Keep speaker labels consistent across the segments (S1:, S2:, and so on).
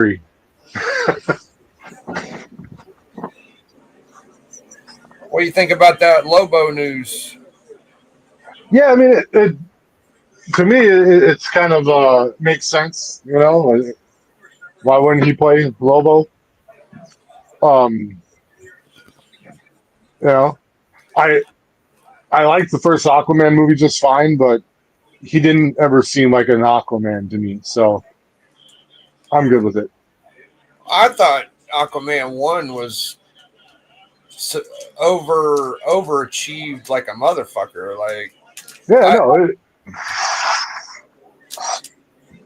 S1: agree.
S2: What do you think about that Lobo news?
S1: Yeah, I mean, to me, it's kind of makes sense. Why wouldn't he play Lobo? Um, you know, I I liked the first Aquaman movie just fine, but he didn't ever seem like an Aquaman to me, so I'm good with it.
S2: I thought Aquaman 1 was overachieved like a motherfucker. Like
S1: Yeah,
S2: I
S1: no,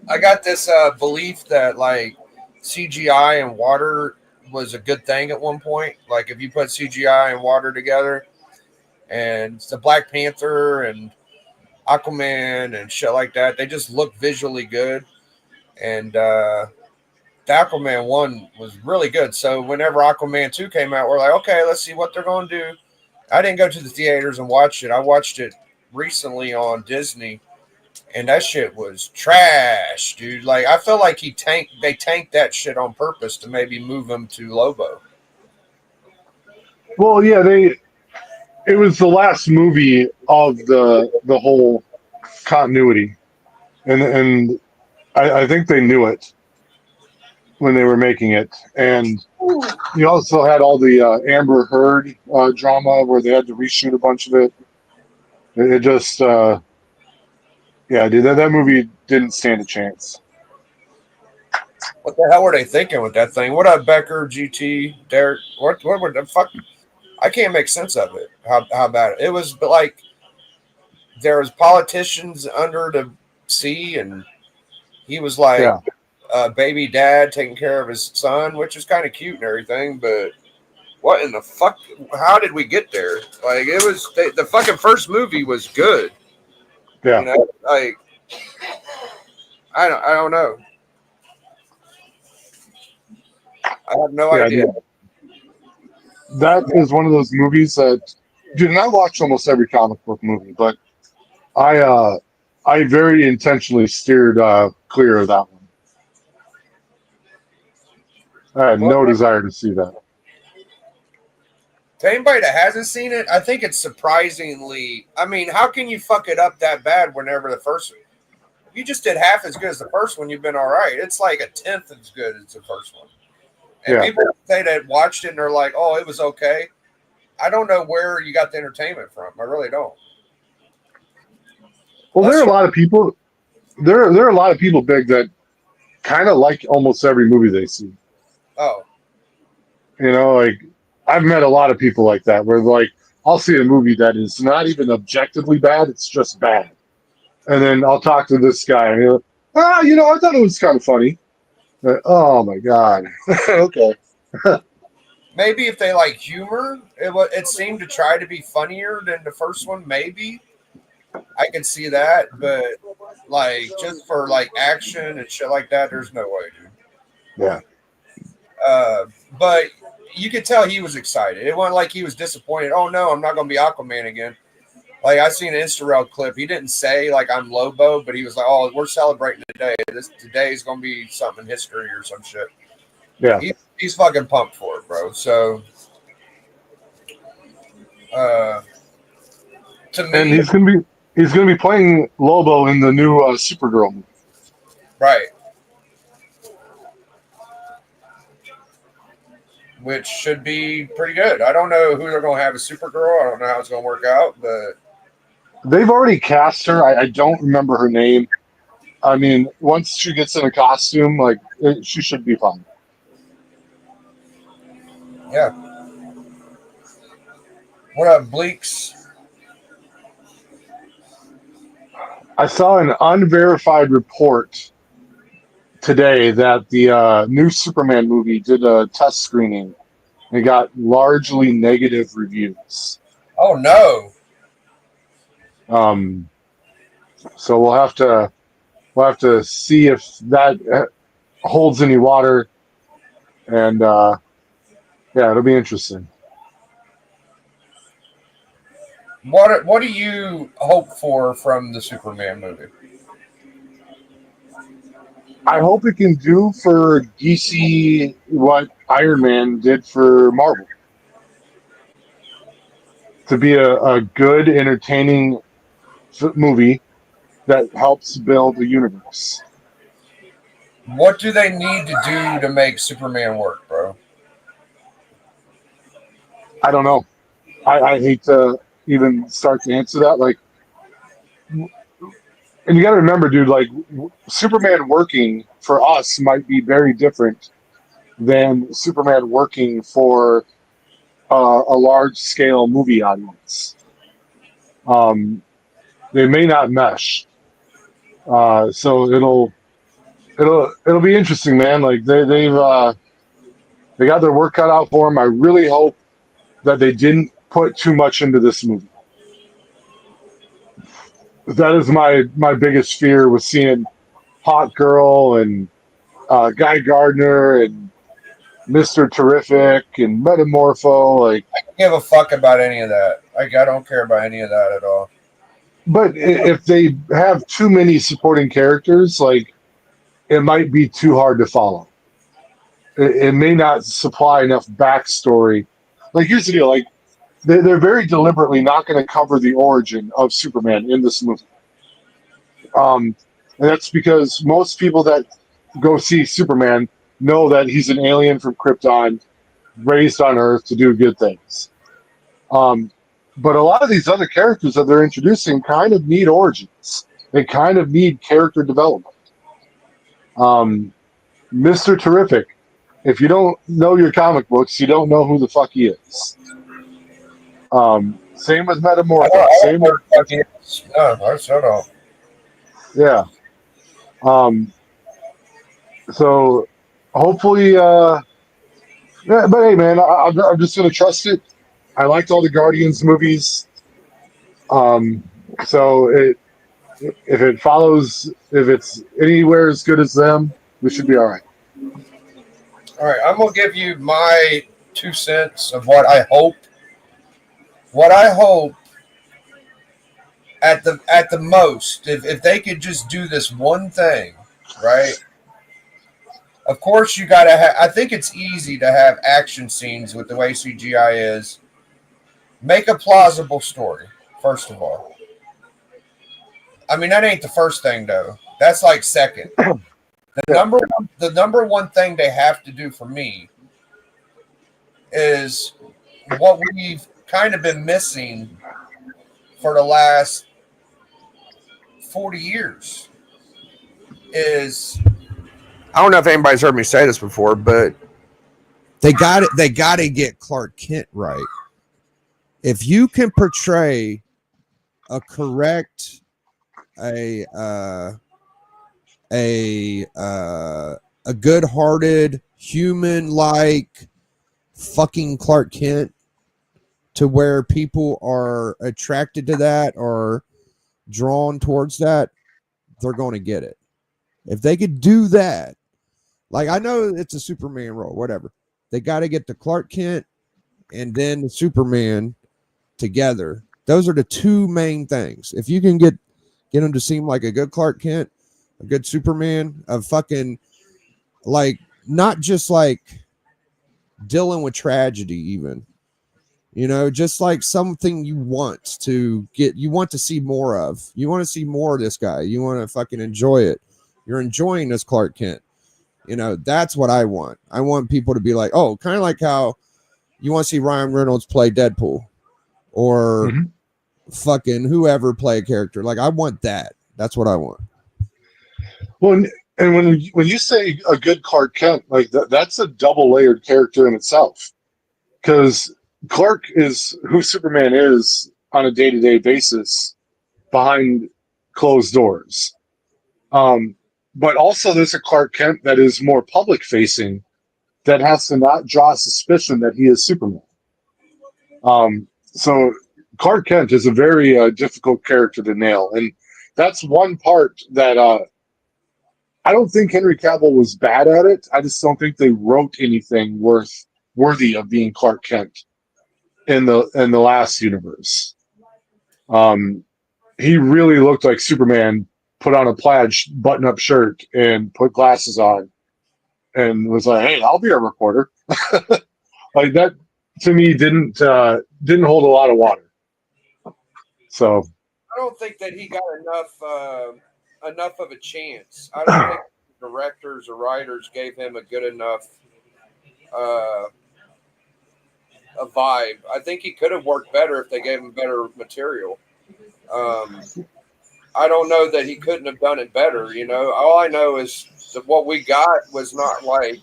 S2: I got this belief that like CGI and water was a good thing at one point. Like if you put CGI and water together, and the Black Panther and Aquaman and shit like that, they just look visually good. And the Aquaman 1 was really good. So whenever Aquaman 2 came out, we're like, okay, let's see what they're going to do. I didn't go to the theaters and watch it. I watched it recently on Disney, and that shit was trash, dude. Like I feel like they tanked that shit on purpose to maybe move him to Lobo.
S1: well, yeah, it was the last movie of the whole continuity, and I think they knew it when they were making it, and you also had all the Amber Heard drama where they had to reshoot a bunch of it. It just, yeah, dude, that movie didn't stand a chance.
S2: What the hell were they thinking with that thing? What up, Becker, GT, Derek? What were the fuck? I can't make sense of it. How bad it was, but like there was politicians under the sea, and he was like
S1: Yeah,
S2: a baby dad taking care of his son, which is kind of cute and everything. But what in the fuck? How did we get there? Like it was the fucking first movie was good.
S1: yeah,
S2: Like I don't know. I have no
S1: yeah,
S2: idea.
S1: dude. That is one of those movies that, dude, and I watch almost every comic book movie, but I, uh, I very intentionally steered clear of that one. I had
S2: Well,
S1: no desire to see that.
S2: to anybody that hasn't seen it, I think it's surprisingly. I mean, how can you fuck it up that bad whenever the first? If you just did half as good as the first one, you've been all right. It's like a tenth as good as the first one. And
S1: Yeah.
S2: people say that watched it and they're like, "Oh, it was okay." I don't know where you got the entertainment from. I really don't.
S1: Well, there are
S2: Unless
S1: a
S2: you,
S1: lot of people. There are a lot of people big that kind of like almost every movie they see.
S2: oh,
S1: Like I've met a lot of people like that where like I'll see a movie that is not even objectively bad; it's just bad, and then I'll talk to this guy and he'll, I thought it was kind of funny. Oh my god. Okay.
S2: maybe if they like humor, it seemed to try to be funnier than the first one. Maybe I can see that, but like just for like action and shit like that, there's no way, dude.
S1: Yeah.
S2: Uh, but you could tell he was excited. It wasn't like he was disappointed. Oh no, I'm not gonna be Aquaman again. Like I seen an Instagram clip. He didn't say like I'm Lobo, but he was like, "Oh, we're celebrating today. This today is gonna be something in history or some shit."
S1: Yeah.
S2: He's fucking pumped for it, bro. So uh, to
S1: And
S2: me,
S1: he's gonna be playing Lobo in the new Supergirl movie.
S2: right, which should be pretty good. I don't know who they're gonna have as Supergirl. I don't know how it's gonna work out, but
S1: They've already cast her. I don't remember her name. I mean, once she gets in a costume, like she should be fine.
S2: yeah. What up, Bleaks?
S1: I saw an unverified report today that the new Superman movie did a test screening and it got largely negative reviews.
S2: Oh no.
S1: Um, so we'll have to see if that holds any water, and yeah, it'll be interesting.
S2: What do you hope for from the Superman movie?
S1: I hope it can do for DC what Iron Man did for Marvel. To be a good, entertaining movie that helps build the universe.
S2: What do they need to do to make Superman work, bro?
S1: I don't know. I hate to even start to answer that. Like, and you got to remember, dude, like Superman working for us might be very different than Superman working for a large scale movie audience. Um, they may not mesh. So it'll be interesting, man. Like they got their work cut out for them. I really hope that they didn't put too much into this movie. That is my biggest fear with seeing Hot Girl and Guy Gardner and Mr. Terrific and Metamorpho. Like,
S2: I don't give a fuck about any of that. Like, I don't care about any of that at all.
S1: but if they have too many supporting characters, like it might be too hard to follow. It may not supply enough backstory. Like, here's the deal: like they're very deliberately not going to cover the origin of Superman in this movie. And that's because most people that go see Superman know that he's an alien from Krypton, raised on Earth to do good things. Um, but a lot of these other characters that they're introducing kind of need origins. They kind of need character development. Um, Mr. Terrific, if you don't know your comic books, you don't know who the fuck he is. Same with Metamorpho. Same with
S2: No, I still don't.
S1: yeah. Um, so hopefully, yeah, but hey, man, I'm just gonna trust it. I liked all the Guardians movies. Um, so if it follows, if it's anywhere as good as them, we should be all right.
S2: All right, I'm gonna give you my 2 cents of what I hope. What I hope at the most, if they could just do this one thing, right? Of course, you gotta have. I think it's easy to have action scenes with the way CGI is. Make a plausible story, first of all. I mean, that ain't the first thing though. That's like second.
S1: Yeah.
S2: The number one thing they have to do for me is what we've kind of been missing for the last 40 years is I don't know if anybody's heard me say this before, but
S3: They got to get Clark Kent right. If you can portray a correct a good-hearted human like fucking Clark Kent to where people are attracted to that or drawn towards that, they're going to get it. If they could do that, like I know it's a Superman role, whatever. They got to get the Clark Kent and then the Superman together. Those are the two main things. If you can get him to seem like a good Clark Kent, a good Superman, a fucking like not just like dealing with tragedy, even just like something you want to get, you want to see more of. You want to see more of this guy. You want to fucking enjoy it. You're enjoying this Clark Kent. That's what I want. I want people to be like, oh, kind of like how you want to see Ryan Reynolds play Deadpool or fucking whoever play a character. Like, I want that. That's what I want.
S1: Well, and when you say a good Clark Kent, like that's a double layered character in itself, because Clark is who Superman is on a day-to-day basis behind closed doors. But also there's a Clark Kent that is more public facing that has to not draw suspicion that he is Superman. So Clark Kent is a very difficult character to nail. And that's one part that I don't think Henry Cavill was bad at it. I just don't think they wrote anything worthy of being Clark Kent in the last universe. He really looked like Superman put on a plaid button-up shirt and put glasses on and was like, "Hey, I'll be a reporter." Like that to me didn't hold a lot of water. So
S2: I don't think that he got enough of a chance. I don't think directors or writers gave him a good enough a vibe. I think he could have worked better if they gave him better material. I don't know that he couldn't have done it better. You know, all I know is that what we got was not like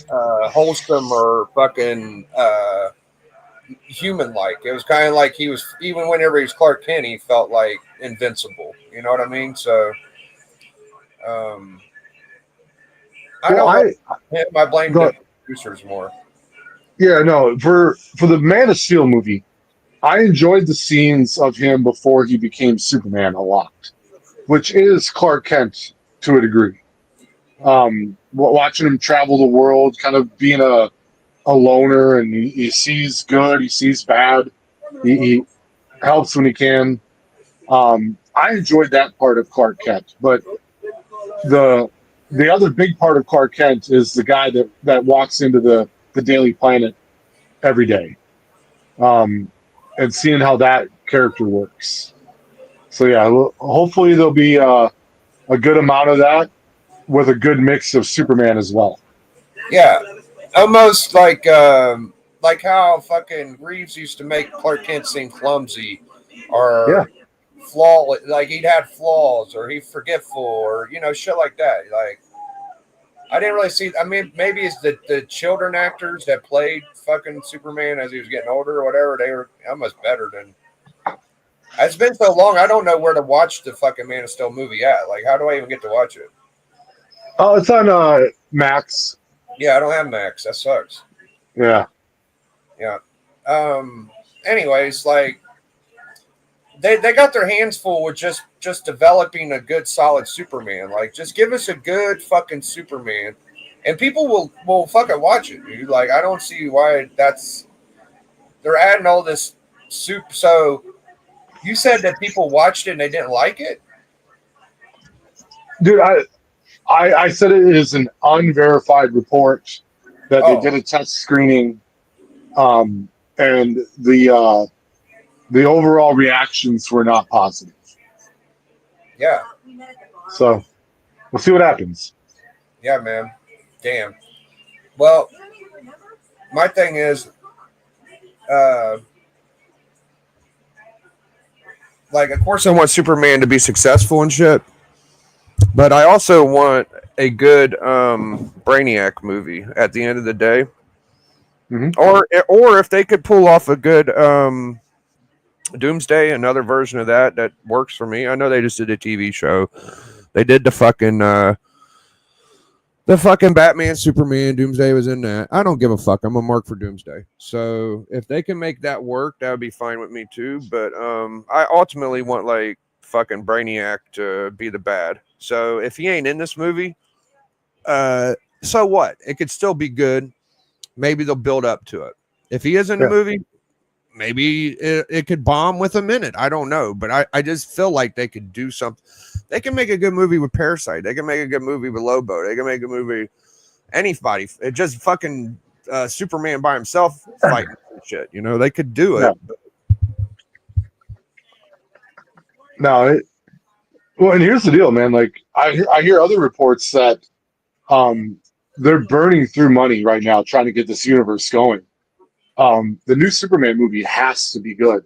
S2: wholesome or fucking human like. It was kind of like he was, even whenever he was Clark Kent, he felt like invincible. You know what I mean? So I
S1: well,
S2: don't know. I blame the producers more.
S1: yeah, no, for the Man of Steel movie, I enjoyed the scenes of him before he became Superman a lot, which is Clark Kent to a degree. Watching him travel the world, kind of being a loner, and he sees good, he sees bad, he helps when he can. I enjoyed that part of Clark Kent, but the the other big part of Clark Kent is the guy that walks into the Daily Planet every day, and seeing how that character works. So yeah, hopefully there'll be a good amount of that with a good mix of Superman as well.
S2: Yeah, almost like how fucking Reeves used to make Clark Kent seem clumsy
S1: Yeah,
S2: or flawless, like he'd had flaws or he's forgetful or shit like that. Like I didn't really see. I mean, maybe it's the children actors that played fucking Superman as he was getting older or whatever. They were almost better than. It's been so long. I don't know where to watch the fucking Man of Steel movie at. Like, how do I even get to watch it?
S1: oh, it's on Max.
S2: Yeah, I don't have Max. That sucks.
S1: Yeah,
S2: Yeah. Anyways, like they got their hands full with just developing a good solid Superman. Like just give us a good fucking Superman and people will fucking watch it, dude. Like I don't see why they're adding all this soup. So you said that people watched it and they didn't like it?
S1: dude, I said it is an unverified report that they
S2: Oh,
S1: did a test screening, and the overall reactions were not positive.
S2: yeah.
S1: So we'll see what happens.
S2: Yeah, man. Damn. Well, my thing is uh like of course I want Superman to be successful and shit. But I also want a good Brainiac movie at the end of the day,
S1: Mhm.
S2: or if they could pull off a good Doomsday, another version of that works for me. I know they just did a TV show. They did the fucking Batman, Superman, Doomsday was in that. I don't give a fuck. I'm a mark for Doomsday. So if they can make that work, that would be fine with me too. But I ultimately want like fucking Brainiac to be the bad. So if he ain't in this movie, so what? It could still be good. Maybe they'll build up to it. If he is in the
S1: Yeah.
S2: movie, maybe it could bomb with a minute. I don't know, but I just feel like they could do something. They can make a good movie with Parasite. They can make a good movie with Lobo. They can make a movie anybody. It just fucking Superman by himself fighting shit. You know, they could do
S1: Yeah.
S2: it.
S1: No. Well, and here's the deal, man. Like I hear other reports that um, they're burning through money right now trying to get this universe going. The new Superman movie has to be good,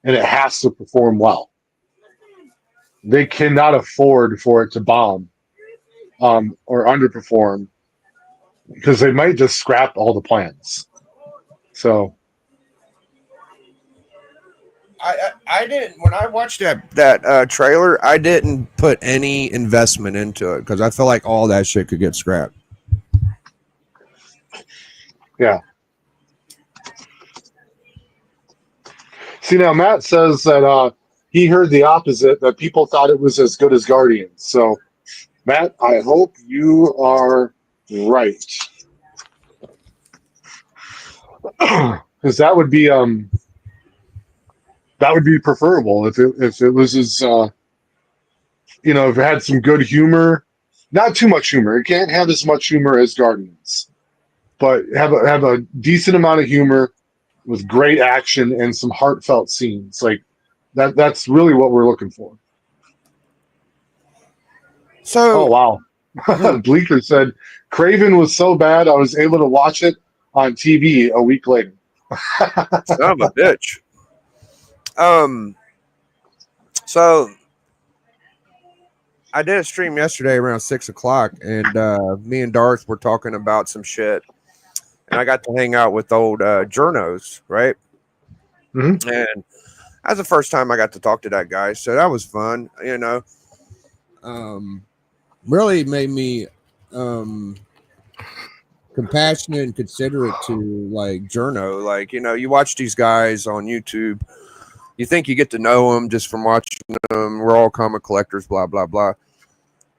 S1: and it has to perform well. They cannot afford for it to bomb, or underperform, because they might just scrap all the plans. So
S2: I didn't when I watched that trailer. I didn't put any investment into it because I feel like all that shit could get scrapped.
S1: yeah. See, now Matt says that he heard the opposite, that people thought it was as good as Guardians. So Matt, I hope you are right. Because that would be preferable if it was as if it had some good humor, not too much humor. It can't have as much humor as Guardians, but have a decent amount of humor with great action and some heartfelt scenes. Like that's really what we're looking for.
S3: So
S1: Oh wow. Bleaker said Craven was so bad I was able to watch it on TV a week later.
S4: Son of a bitch.
S3: So I did a stream yesterday around 6:00, and me and Darth were talking about some shit, and I got to hang out with old journos, right?
S1: Mhm.
S3: And that's the first time I got to talk to that guy, so that was fun. Really made me compassionate and considerate to like journo. Like you watch these guys on YouTube. You think you get to know them just from watching them. We're all comic collectors, blah, blah, blah.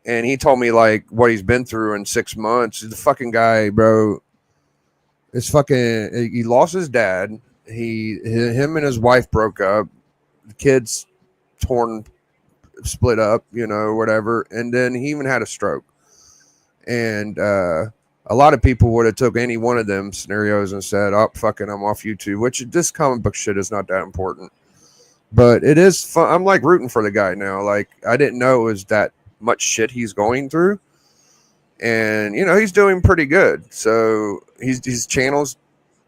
S3: And he told me, like, what he's been through in 6 months. The fucking guy, bro, he lost his dad. Him and his wife broke up. The kids split up, whatever. And then he even had a stroke. And a lot of people would have took any one of them scenarios and said, oh, fucking, I'm off YouTube, which this comic book shit is not that important. But it is fun. I'm like rooting for the guy now. Like I didn't know it was that much shit he's going through, and he's doing pretty good. So his channel's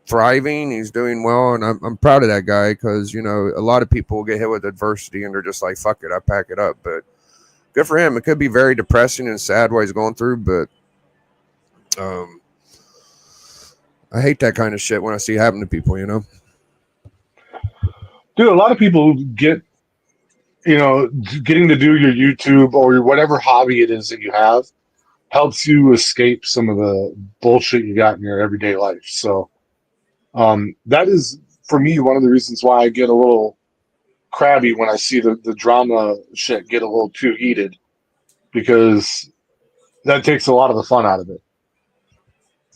S3: thriving. He's doing well, and I'm proud of that guy because a lot of people get hit with adversity and they're just like, fuck it, I pack it up. But good for him. It could be very depressing and sad what he's going through, but I hate that kind of shit when I see it happen to people.
S1: Dude, a lot of people get, getting to do your YouTube or whatever hobby it is that you have helps you escape some of the bullshit you got in your everyday life. So that is, for me, one of the reasons why I get a little crabby when I see the drama shit get a little too heated, because that takes a lot of the fun out of it.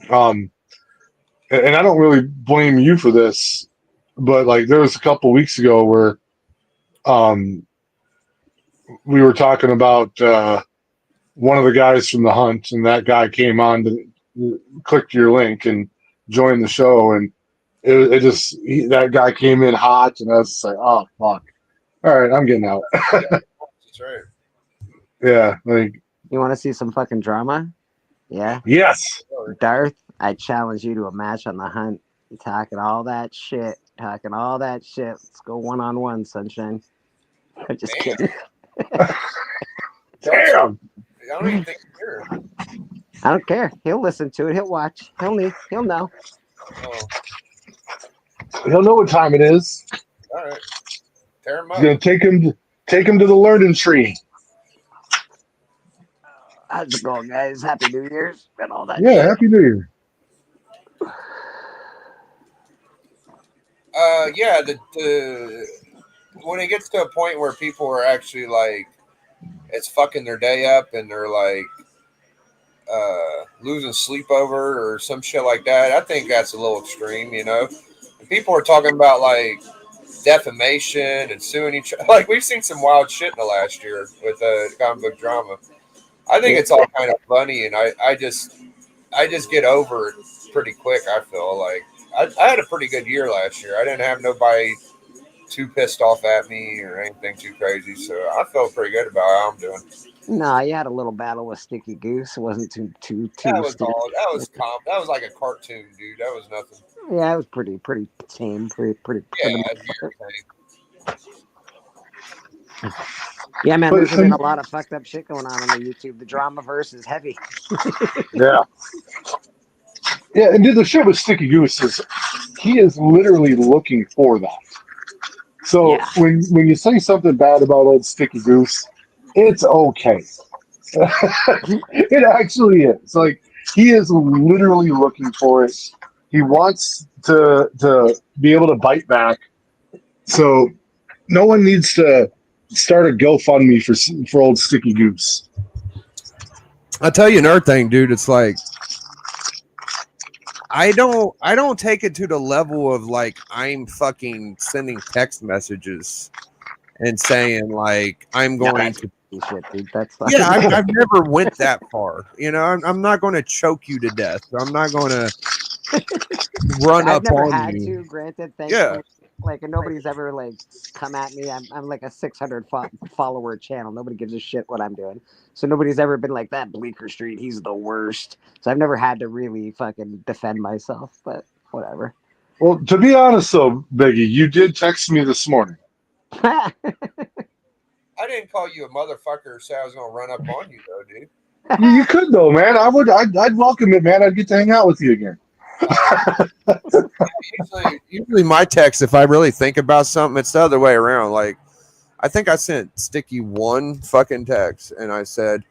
S1: And I don't really blame you for this, but like there was a couple weeks ago where we were talking about one of the guys from the hunt, and that guy came on to click your link and join the show, and that guy came in hot, and I was just like, oh fuck, all right, I'm getting out.
S2: That's right.
S1: Yeah, like
S5: You want to see some fucking drama? Yeah.
S1: yes,
S5: Darth, I challenge you to a match on the hunt. Talking all that shit. Let's go 1-on-1, sunshine. I'm just kidding.
S1: damn.
S2: I don't even think you're.
S5: I don't care. He'll listen to it. He'll watch. He'll know.
S2: Oh,
S1: He'll know what time it is.
S2: all right. Tear him up.
S1: He's gonna take him to the learning tree.
S5: How's it going, guys? Happy New Year's and all that
S1: Yeah,
S5: shit.
S1: Happy New Year.
S2: Yeah, when it gets to a point where people are actually like, it's fucking their day up and they're like losing sleep over or some shit like that, I think that's a little extreme, And people are talking about like defamation and suing each other. Like we've seen some wild shit in the last year with comic book drama. I think it's all kind of funny, and I just get over it pretty quick. I feel like I had a pretty good year last year. I didn't have nobody too pissed off at me or anything too crazy, so I felt pretty good about how I'm doing.
S5: No, you had a little battle with Sticky Goose. It wasn't too.
S2: That was all. That was calm. That was like a cartoon, dude. That was nothing.
S5: Yeah, it was pretty tame. Pretty.
S2: Yeah, that's your thing.
S5: Yeah, man.
S1: But
S5: There's
S1: some-
S5: been a lot of fucked up shit going on the YouTube. The drama verse is heavy.
S1: Yeah. Yeah, and dude, the shit with Sticky Goose is he is literally looking for that. So
S5: Yeah.
S1: when you say something bad about old Sticky Goose, it's okay. It actually is. Like he is literally looking for it. He wants to be able to bite back. So no one needs to start a GoFundMe for old Sticky Goose.
S3: I'll tell you another thing, dude. It's like I don't take it to the level of like I'm fucking sending text messages and saying like I'm going to
S5: shit, dude. That's
S3: Yeah, I've never went that far. You know, I'm not going to choke you to death. So I'm not going to run
S5: I've
S3: up
S5: never
S3: on
S5: had
S3: you.
S5: to. Granted,
S3: Yeah.
S5: thankfully, like, and nobody's ever like come at me. I'm like a 600 follower channel. Nobody gives a shit what I'm doing. So nobody's ever been like that. Bleecker Street, he's the worst. So I've never had to really fucking defend myself. But whatever.
S1: Well, to be honest, though, Biggie, you did text me this morning.
S2: I didn't call you a motherfucker or say I was gonna run up on you though, dude.
S1: You could though, man. I'd welcome it, man. I'd get to hang out with you again.
S3: Usually my text, if I really think about something, it's the other way around. Like, I think I sent Sticky one fucking text, and I said,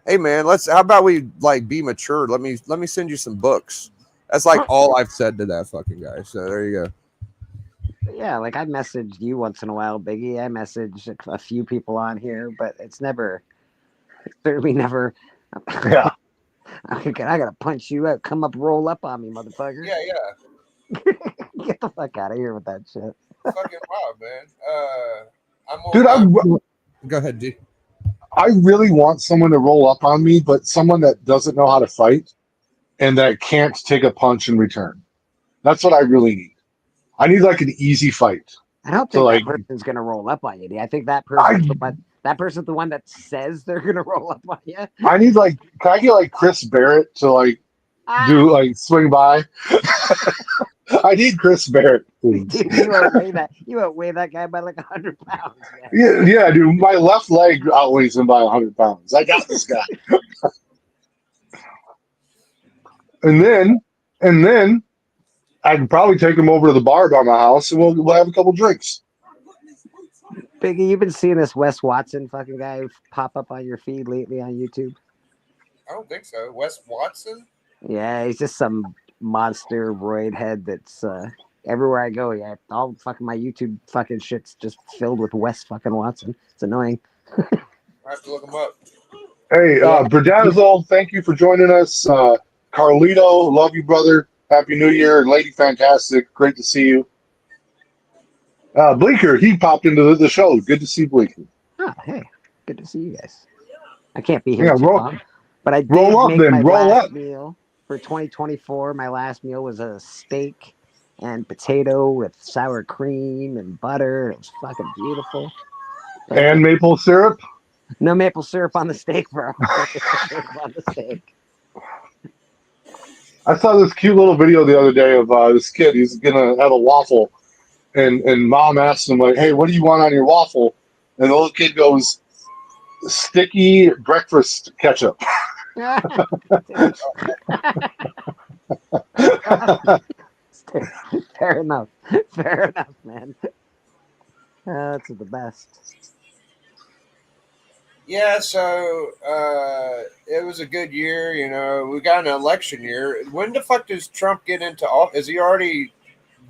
S3: "Hey man, how about we like be mature? Let me send you some books." That's like all I've said to that fucking guy. So there you go.
S5: Yeah, like I messaged you once in a while, Biggie. I messaged a few people on here, but it's certainly never.
S1: Yeah.
S5: I gotta punch you out. Come up, roll up on me, motherfucker.
S2: Yeah.
S5: Get the fuck out of here with that shit.
S2: Fucking wild, man.
S1: Dude,
S3: Go ahead, dude.
S1: I really want someone to roll up on me, but someone that doesn't know how to fight and that can't take a punch in return. That's what I really need. I need like an easy fight.
S5: I don't
S1: So,
S5: think that
S1: like,
S5: person's gonna roll up on you. Dude. I think that person's the one that says they're gonna roll up on you.
S1: I need like, can I get like Chris Barrett to like do like swing by? I need Chris Barrett, please.
S5: Dude, you outweigh that guy by like 100 pounds. Man.
S1: Yeah, dude. My left leg outweighs him by 100 pounds. I got this guy. and then I can probably take him over to the bar by my house, and we'll have a couple drinks.
S5: Biggie, you've been seeing this Wes Watson fucking guy pop up on your feed lately on YouTube?
S2: I don't think so. Wes Watson?
S5: Yeah, he's just some monster roid head that's everywhere I go. Yeah, all fucking my YouTube fucking shit's just filled with Wes fucking Watson. It's annoying.
S2: I have to look him up.
S1: Hey, Berdazzle, thank you for joining us. Carlito, love you, brother. Happy New Year. Lady Fantastic, great to see you. Bleeker, he popped into the show. Good to see Bleeker.
S5: Oh, hey, good to see you guys. I can't be here
S1: Yeah,
S5: too long, but I did
S1: roll up
S5: make
S1: then.
S5: my
S1: Roll
S5: last
S1: up.
S5: meal for 2024. My last meal was a steak and potato with sour cream and butter. It was fucking beautiful.
S1: And maple syrup.
S5: No maple syrup on the steak, bro. On the steak.
S1: I saw this cute little video the other day of this kid. He's gonna have a waffle, and mom asked him like, "Hey, what do you want on your waffle?" And the little kid goes, "Sticky breakfast ketchup."
S5: Fair enough. Fair enough, man. That's the best.
S2: Yeah, so it was a good year. You know, we got an election year. When the fuck does Trump get into office? Is he already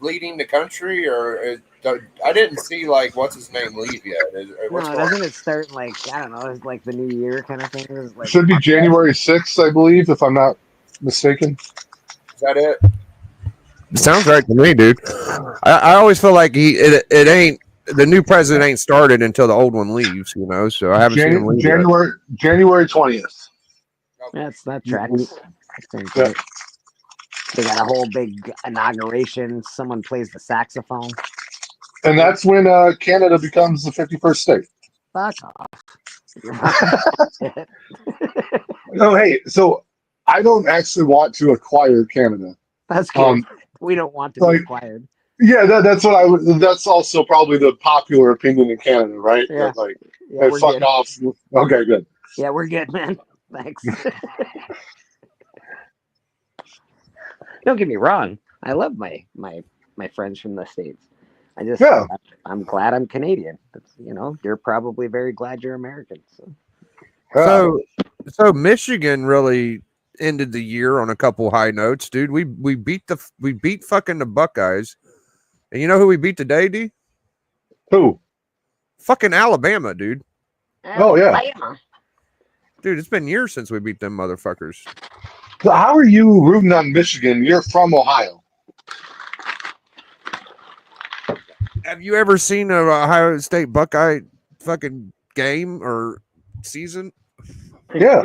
S2: leading the country, or I didn't see like what's his name leave yet?
S5: Doesn't it start like I don't know? It's like the new year kind of thing. It's like,
S1: Should be January 6th, I believe, if I'm not mistaken.
S2: Is that it?
S3: Sounds right to me, dude. I always feel like it ain't the new president ain't started until the old one leaves, you know. So I haven't seen him leave
S1: January 20th.
S5: That tracks.
S1: Yeah.
S5: They got a whole big inauguration. Someone plays the saxophone.
S1: And that's when Canada becomes the 51st state.
S5: Fuck off.
S1: No, hey, so I don't actually want to acquire Canada.
S5: That's good. We don't want to be acquired.
S1: Yeah, that's what that's also probably the popular opinion in Canada, right?
S5: Yeah.
S1: That,
S5: Yeah,
S1: hey, fuck off. Okay, good.
S5: Yeah, we're good, man. Thanks. Don't get me wrong. I love my friends from the States. I'm glad I'm Canadian. You know, you're probably very glad you're American.
S3: So Michigan really ended the year on a couple high notes, dude. We beat fucking the Buckeyes. And you know who we beat today, D?
S1: Who?
S3: Fucking Alabama, dude.
S1: Oh yeah.
S3: Dude, it's been years since we beat them motherfuckers.
S1: So how are you rooting on Michigan? You're from Ohio.
S3: Have you ever seen a Ohio State Buckeye fucking game or season.
S1: Yeah.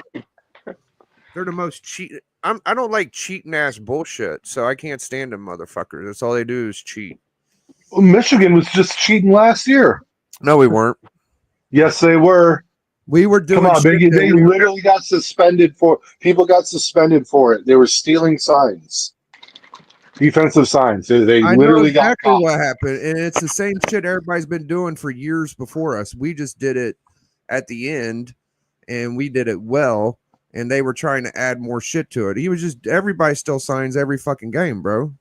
S3: They're the most cheat. I don't like cheating ass bullshit, so I can't stand them motherfuckers. That's all they do is cheat.
S1: Well, Michigan was just cheating last year.
S3: No, we weren't.
S1: Yes, they were.
S3: We were doing.
S1: Come on,
S3: shit
S1: Biggie.
S3: that
S1: They
S3: we-
S1: literally got suspended for. People got suspended for it. They were stealing signs, defensive signs. They
S3: I know
S1: literally got
S3: exactly
S1: caught.
S3: what happened, and it's the same shit everybody's been doing for years before us. We just did it at the end, and we did it well. And they were trying to add more shit to it. He was just everybody still signs every fucking game, bro.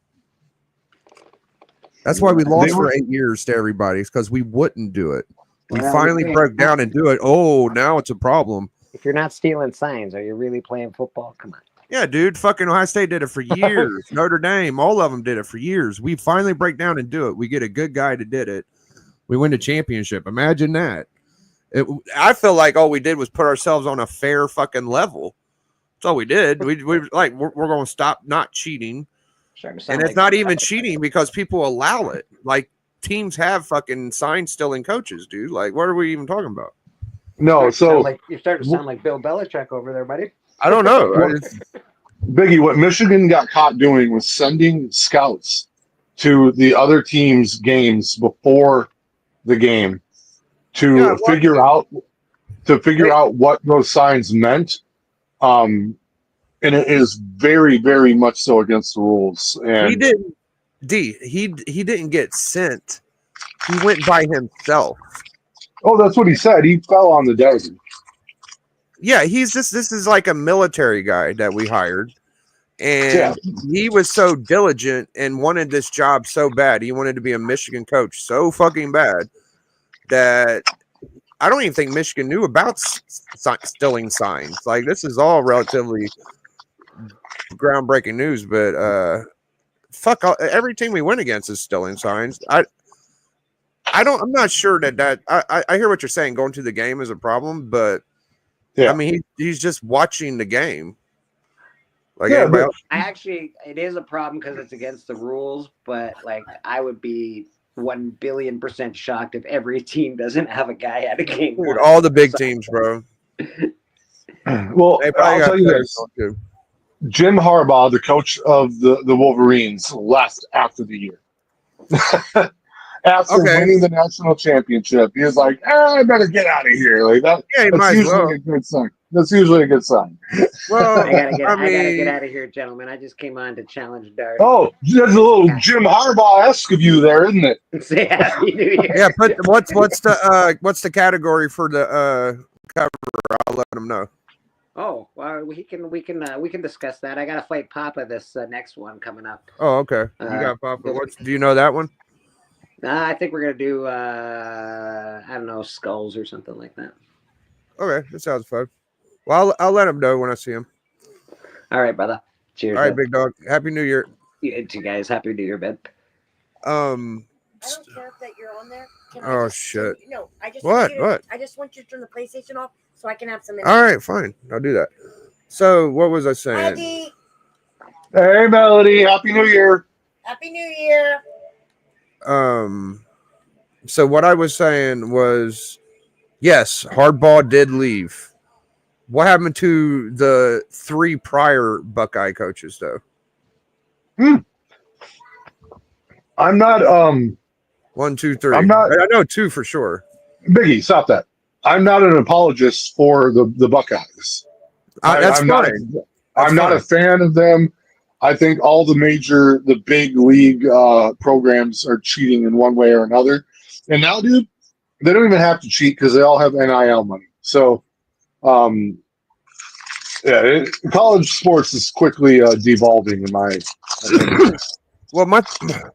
S3: That's why we lost for 8 years to everybody, because we wouldn't do it. We
S5: Well,
S3: finally
S5: yeah.
S3: broke down and do it. Oh, now it's a problem.
S5: If you're not stealing signs, are you really playing football? Come on.
S3: Yeah, dude. Fucking Ohio State did it for years. Notre Dame, all of them did it for years. We finally break down and do it. We get a good guy that did it. We win the championship. Imagine that. I feel like all we did was put ourselves on a fair fucking level. That's all we did. We're going to stop not cheating.
S5: Starting to sound
S3: And it's
S5: like-
S3: not even cheating because people allow it. Like teams have fucking sign stealing coaches, dude. Like, what are we even talking about?
S1: No, so
S5: you're starting to sound like Bill Belichick over there, buddy.
S3: I don't know.
S1: Biggie, what Michigan got caught doing was sending scouts to the other team's games before the game to
S3: Yeah,
S1: figure out what those signs meant. And it is very, very much so against the rules. And
S3: He didn't. He didn't get sent. He went by himself.
S1: oh, that's what he said. He fell on the desert.
S3: Yeah, this is like a military guy that we hired. And
S1: Yeah.
S3: he was so diligent and wanted this job so bad. He wanted to be a Michigan coach so fucking bad that I don't even think Michigan knew about stealing signs. Like, this is all relatively groundbreaking news, but fuck every team we went against is stealing signs. I'm not sure that I hear what you're saying. Going to the game is a problem, but
S1: Yeah.
S3: I mean, he's just watching the game. Like
S1: Yeah,
S3: everybody
S1: but-
S3: else.
S5: I actually, it is a problem because it's against the rules, but like I would be 1,000,000,000% shocked if every team doesn't have a guy at a game.
S3: Dude, all the big teams, bro.
S1: Well,
S3: They probably
S1: I'll
S3: got
S1: tell you
S3: better
S1: this.
S3: too.
S1: Jim Harbaugh, the coach of the Wolverines, left after the year. After
S3: Okay.
S1: winning the national championship, he was like, I better get out of here. Like that.
S3: Yeah, he
S1: That's
S3: might as
S1: usually
S3: well.
S1: a good sign. That's usually a good sign.
S3: Well,
S5: I gotta get
S3: mean,
S5: out of here, gentlemen. I just came on to challenge Dart.
S1: Oh, there's a little Jim Harbaugh-esque of you there, isn't it?
S5: Say Happy New Year.
S3: yeah. But what's the category for the cover? I'll let them know.
S5: Oh, well, we can discuss that. I gotta fight Papa this next one coming up.
S3: Oh, okay. You got Papa. Do you know that one?
S5: I think we're gonna do I don't know, skulls or something like that.
S3: Okay, that sounds fun. Well, I'll let him know when I see him.
S5: All right, brother. Cheers.
S3: All right,
S5: bud.
S3: big dog. Happy New Year.
S5: You two guys, Happy New Year, bud.
S6: I don't care that you're on there. Can I
S3: Oh,
S6: just-
S3: shit.
S6: No, I just
S3: What?
S6: Want you to,
S3: What?
S6: I just want you to turn the PlayStation off so I can have some.
S3: All right, fine. I'll do that. So, what was I saying?
S6: Eddie,
S1: Hey, Melody, Happy New Year.
S6: Happy New Year.
S3: So what I was saying was, yes, Hardball did leave. What happened to the 3 prior Buckeye coaches, though?
S1: I'm not
S3: 1, 2, 3.
S1: I'm not-
S3: I know 2 for sure.
S1: Biggie, stop that. I'm not an apologist for the Buckeyes.
S3: That's
S1: I'm
S3: fine.
S1: I'm not a fan of them. I think all the big league programs are cheating in one way or another. And now, dude, they don't even have to cheat because they all have NIL money. So, college sports is quickly devolving in my opinion.
S3: Well,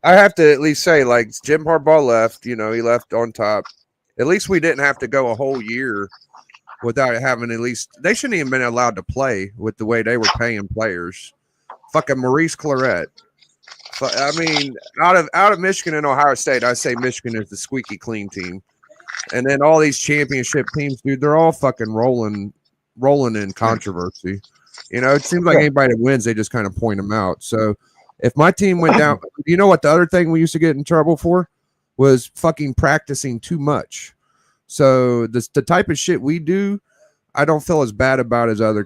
S3: I have to at least say, like, Jim Harbaugh left. You know, he left on top. At least we didn't have to go a whole year without having at least. They shouldn't even been allowed to play with the way they were paying players. Fucking Maurice Claret. But I mean, out of Michigan and Ohio State, I say Michigan is the squeaky clean team. And then all these championship teams, dude, they're all fucking rolling in controversy. You know, it seems like anybody that wins, they just kind of point them out. So if my team went down, you know what the other thing we used to get in trouble for was fucking practicing too much. So the type of shit we do, I don't feel as bad about as other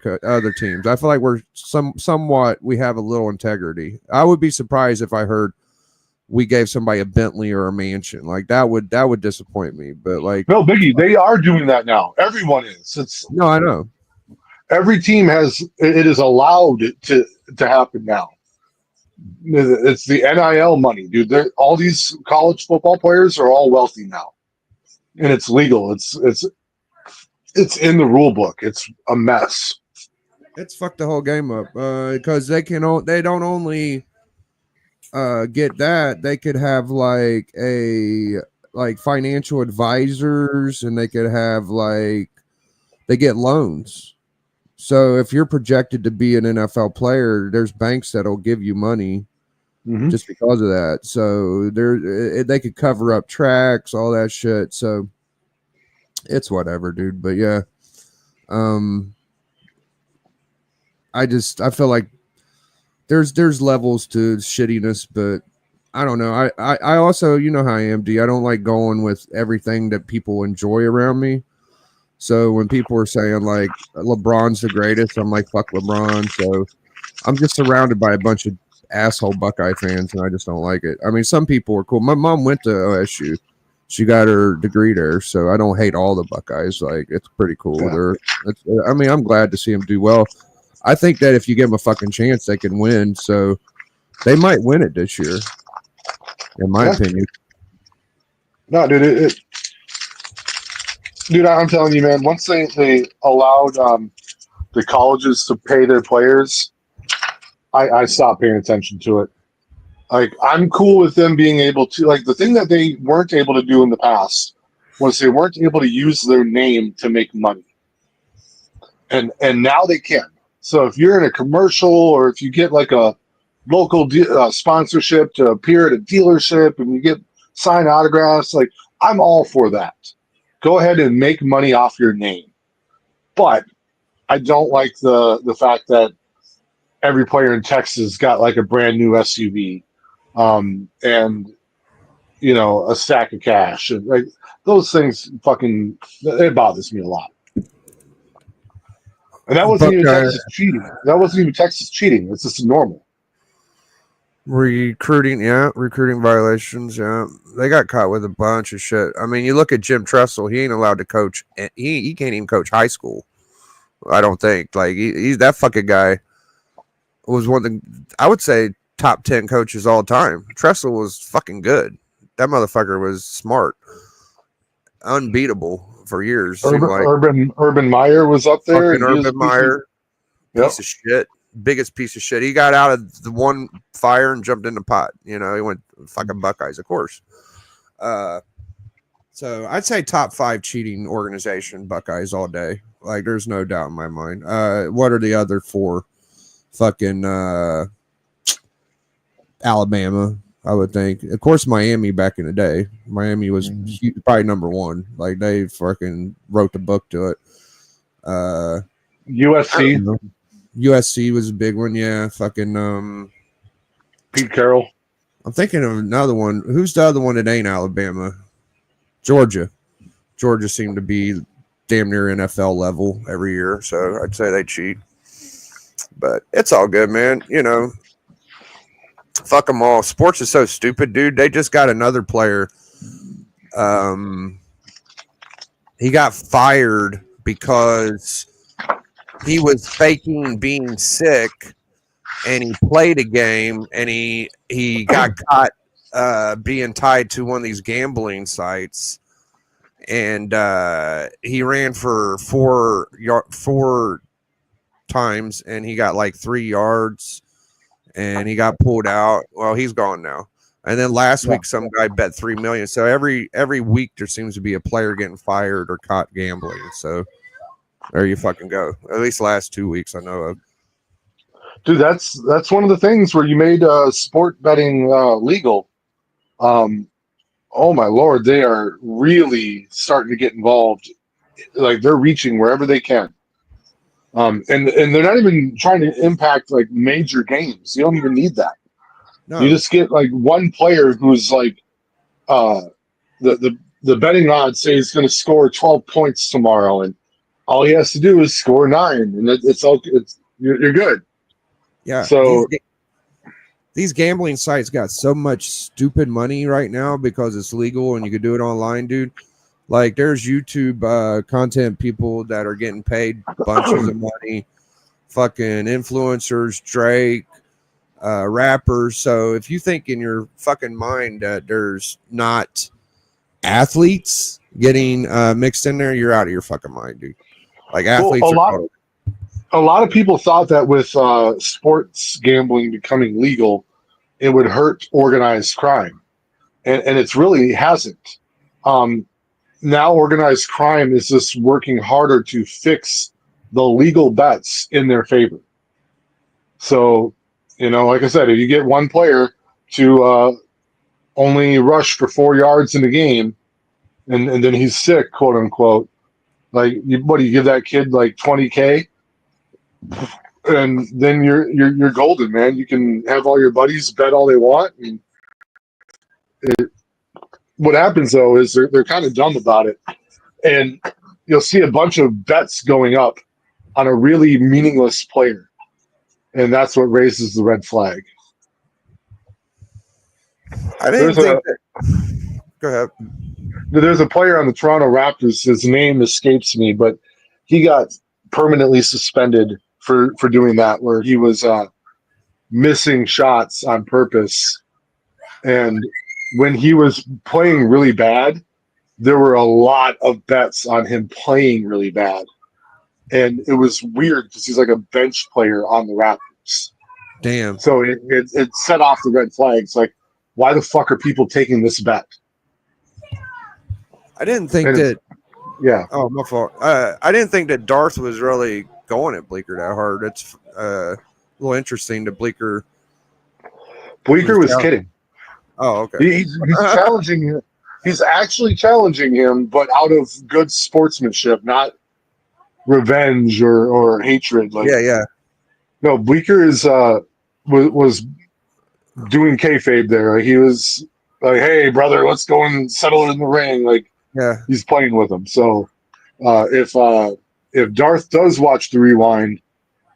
S3: teams. I feel like we're somewhat we have a little integrity. I would be surprised if I heard we gave somebody a Bentley or a mansion. Like that would disappoint me. But like,
S1: No, Biggie, they are doing that now. Everyone is. It's
S3: no, I know.
S1: every team has. It is allowed to happen now. It's the NIL money, dude. All these college football players are all wealthy now, and it's legal. It's in the rule book. It's a mess.
S3: It's fucked the whole game up because they don't only get that, they could have like financial advisors, and they could have they get loans. So if you're projected to be an NFL player, there's banks that'll give you money just because of that. So they could cover up tracks, all that shit. So it's whatever, dude. But yeah, I feel like there's levels to shittiness, but I don't know. I also, you know how I am, D. I don't like going with everything that people enjoy around me. So when people are saying like LeBron's the greatest, I'm like, fuck LeBron. So I'm just surrounded by a bunch of asshole Buckeye fans, and I just don't like it. I mean, some people are cool. My mom went to OSU. She got her degree there, so I don't hate all the Buckeyes. Like, it's pretty cool.
S1: Yeah.
S3: I mean, I'm glad to see them do well. I think that if you give them a fucking chance, they can win. So they might win it this year, in my opinion.
S1: No, dude, dude, I'm telling you, man. Once they allowed the colleges to pay their players, I stopped paying attention to it. Like, I'm cool with them being able to, like, the thing that they weren't able to do in the past was they weren't able to use their name to make money, and now they can. So if you're in a commercial, or if you get like a local sponsorship to appear at a dealership and you get signed autographs, like, I'm all for that. Go ahead and make money off your name. But I don't like the fact that every player in Texas got like a brand new SUV, and a stack of cash, and like those things it bothers me a lot. And that wasn't even Texas cheating. That wasn't even Texas cheating. It's just normal.
S3: Recruiting violations. Yeah, they got caught with a bunch of shit. I mean, you look at Jim Tressel. He ain't allowed to coach. He can't even coach high school. I don't think. Like, he's that fucking guy was one of the, I would say, top 10 coaches all time. Tressel was fucking good. That motherfucker was smart, unbeatable for years.
S1: Urban Meyer was up there.
S3: Urban Meyer, piece of shit, biggest piece of shit. He got out of the one fire and jumped in the pot. He went fucking Buckeyes, of course. So I'd say top 5 cheating organization, Buckeyes all day. Like, there's no doubt in my mind. What are the other 4? Fucking Alabama, I would think. Of course, Miami back in the day. Miami was probably number 1. Like, they fucking wrote the book to it. USC was a big one. Yeah, fucking
S1: Pete Carroll.
S3: I'm thinking of another one. Who's the other one that ain't Alabama? Georgia. Georgia seemed to be damn near NFL level every year, so I'd say they cheat. But it's all good, man. Fuck them all. Sports is so stupid, dude. They just got another player. He got fired because he was faking being sick, and he played a game, and he got caught being tied to one of these gambling sites, and he ran for 4 times, and he got like 3 yards, and he got pulled out. Well, he's gone now. And then last week, some guy bet $3 million. So every week there seems to be a player getting fired or caught gambling. So there you fucking go. At least last 2 weeks I know of.
S1: Dude, that's one of the things where you made sport betting legal. Oh my Lord, they are really starting to get involved. Like, they're reaching wherever they can. And they're not even trying to impact like major games. You don't even need that. No. You just get like one player who's like the the betting odds say he's going to score 12 points tomorrow, and all he has to do is score 9, and you're good.
S3: Yeah.
S1: So
S3: These gambling sites got so much stupid money right now because it's legal and you can do it online, dude. Like there's YouTube content people that are getting paid bunches of money, fucking influencers, Drake, rappers. So if you think in your fucking mind that there's not athletes getting mixed in there, you're out of your fucking mind, dude. Like athletes
S1: a lot of people thought that with sports gambling becoming legal, it would hurt organized crime, and it's really hasn't. Now organized crime is just working harder to fix the legal bets in their favor. So, like I said, if you get one player to only rush for 4 yards in the game, and then he's sick, quote unquote, like what do you give that kid like $20K? And then you're golden, man. You can have all your buddies bet all they want. And what happens though is they're kind of dumb about it, and you'll see a bunch of bets going up on a really meaningless player, and that's what raises the red flag.
S3: I didn't think that. Go ahead.
S1: There's a player on the Toronto Raptors. His name escapes me, but he got permanently suspended for doing that, where he was missing shots on purpose. And when he was playing really bad, there were a lot of bets on him playing really bad. And it was weird because he's like a bench player on the Raptors.
S3: Damn.
S1: So it set off the red flags. Like, why the fuck are people taking this bet?
S3: I didn't think
S1: And
S3: that.
S1: Yeah.
S3: Oh, my fault. I didn't think that Darth was really going at Bleecker that hard. It's a little interesting that Bleecker
S1: Bleecker was kidding.
S3: Oh, okay.
S1: He's challenging him. He's actually challenging him, but out of good sportsmanship, not revenge or hatred. Like,
S3: yeah.
S1: No, Bleecker was doing kayfabe there. Like, he was like, "Hey, brother, let's go and settle it in the ring." Like,
S3: Yeah.
S1: he's playing with him. So if Darth does watch the rewind,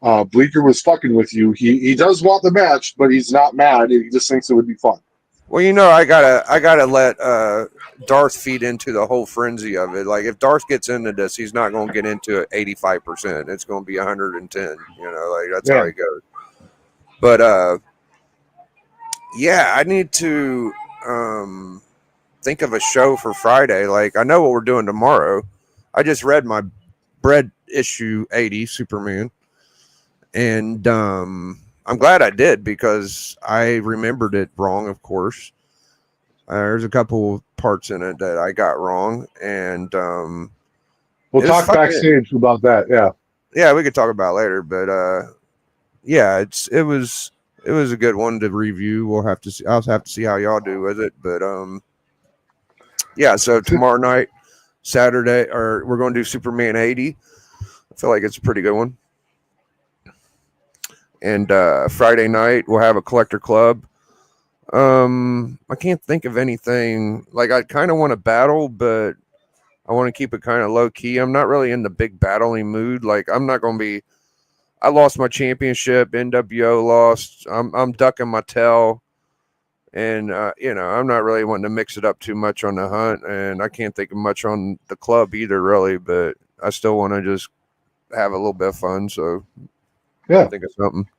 S1: Bleecker was fucking with you. He does want the match, but he's not mad. He just thinks it would be fun.
S3: Well, I gotta let Darth feed into the whole frenzy of it. Like if Darth gets into this, he's not gonna get into it 85%. It's gonna be 110. Like that's how he goes. But yeah, I need to think of a show for Friday. Like I know what we're doing tomorrow. I just read my Bread issue 80 Superman, and I'm glad I did because I remembered it wrong, of course. There's a couple parts in it that I got wrong, and
S1: we'll talk backstage about that.
S3: Yeah, we could talk about it later, but yeah, it was a good one to review. We'll have to see. I'll have to see how y'all do with it, but yeah. So tomorrow night, Saturday, or we're going to do Superman 80. I feel like it's a pretty good one. And Friday night we'll have a collector club. I can't think of anything. Like I kind of want to battle, but I want to keep it kind of low key. I'm not really in the big battling mood. Like I'm not going to be. I lost my championship. NWO lost. I'm ducking my tail, and I'm not really wanting to mix it up too much on the hunt, and I can't think of much on the club either, really. But I still want to just have a little bit of fun. So.
S1: Yeah.
S3: Think of something.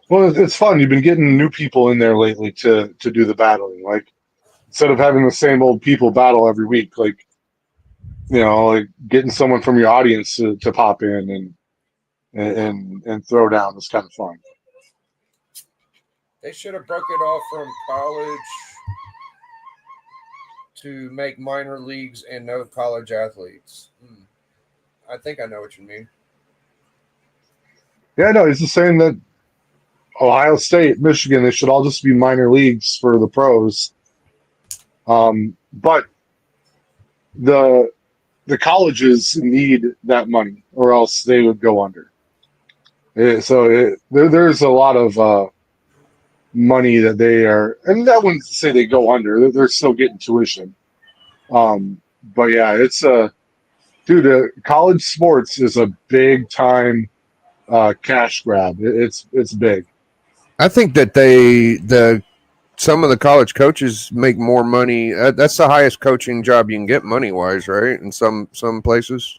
S1: Well, it's fun. You've been getting new people in there lately to do the battling. Like instead of having the same old people battle every week, like like getting someone from your audience to pop in and throw down is kind of fun.
S2: They should have broke it off from college to make minor leagues and no college athletes. I think I know what you mean.
S1: Yeah, no, he's just saying that Ohio State, Michigan, they should all just be minor leagues for the pros. But the colleges need that money, or else they would go under. There's a lot of money that they are, and I wouldn't say they go under. They're still getting tuition. But yeah, it's dude. College sports is a big time cash grab. It's big.
S4: I think that some of the college coaches make more money. That's the highest coaching job you can get money wise, right? In some places.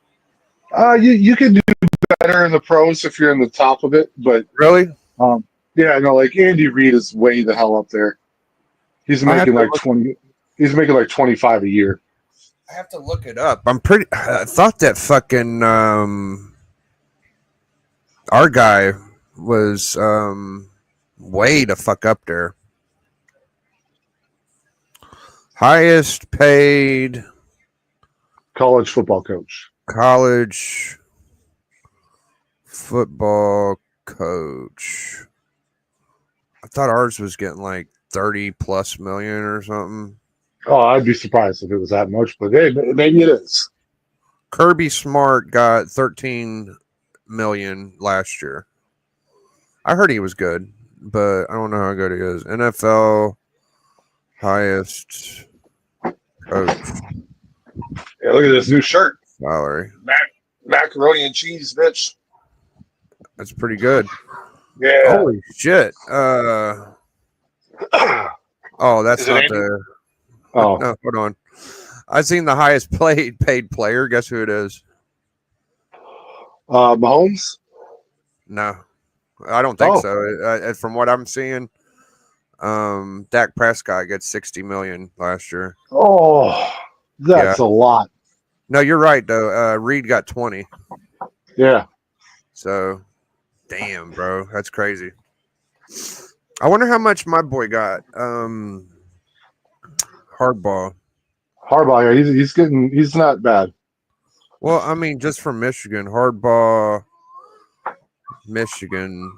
S1: You could do better in the pros if you're in the top of it, but
S4: Really?
S1: yeah, no, like Andy Reid is way the hell up there. He's
S4: I have
S1: making
S4: to
S1: like 20. He's making like 25 a year.
S2: I have to look it
S4: Up.
S2: up.
S4: I thought that fucking our guy was way the fuck up there. Highest paid
S1: College football coach.
S4: college football coach. I thought ours was getting like 30 plus million or something.
S1: Oh, I'd be surprised if it was that much, but hey, maybe it is.
S4: Kirby Smart got 13 million last year. I heard he was good, but I don't know how good he is. NFL highest coach
S1: Yeah, look at this new shirt.
S4: salary.
S1: Macaroni and cheese, bitch.
S4: That's pretty good.
S1: Yeah.
S4: Holy shit. Oh, that's
S1: Is it
S4: not
S1: Andy?
S4: the.
S1: Oh,
S4: No, hold on. I seen the highest paid player. Guess who it is?
S1: Mahomes.
S4: No, I don't think
S1: Oh.
S4: so. From what I'm seeing, Dak Prescott gets 60 million last year.
S1: Oh, that's a lot.
S4: No, you're right though. Reed got 20.
S1: Yeah.
S4: So, damn, bro, that's crazy. I wonder how much my boy got. Hardball.
S1: Harbaugh. Yeah, he's not bad.
S4: Well, I mean, just from Michigan, Hardball, Michigan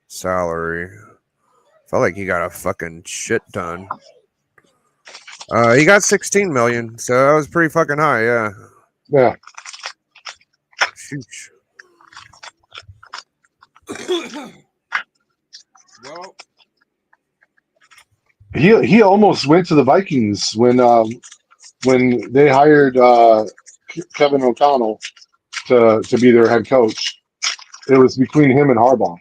S4: salary. Felt like he got a fucking shit ton. He got 16 million, so that was pretty fucking high. Yeah.
S1: Yeah.
S4: Sheesh. Well,
S1: He almost went to the Vikings when they hired Kevin O'Connell to be their head coach. It was between him and Harbaugh.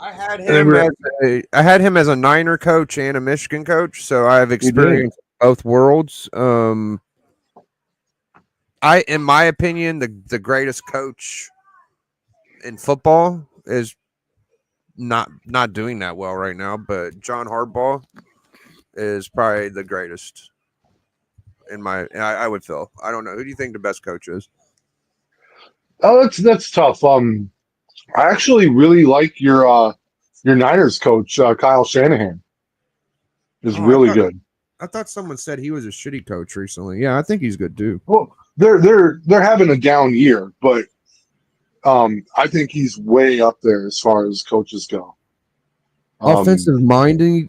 S4: I had
S1: then
S4: him
S1: we're-
S4: as a Niner coach and a Michigan coach, so I have experienced both worlds. In my opinion, the greatest coach in football is not doing that well right now, but John Harbaugh is probably the greatest I would feel. I don't know. Who do you think the best coach is?
S1: Oh, that's tough. I actually really like your Niners coach, Kyle Shanahan. Is
S4: Oh, I
S1: really
S4: thought-
S1: good.
S4: I thought someone said he was a shitty coach recently. Yeah, I think he's good too.
S1: Well, they're having a down year, but I think he's way up there as far as coaches go.
S3: Offensive minded,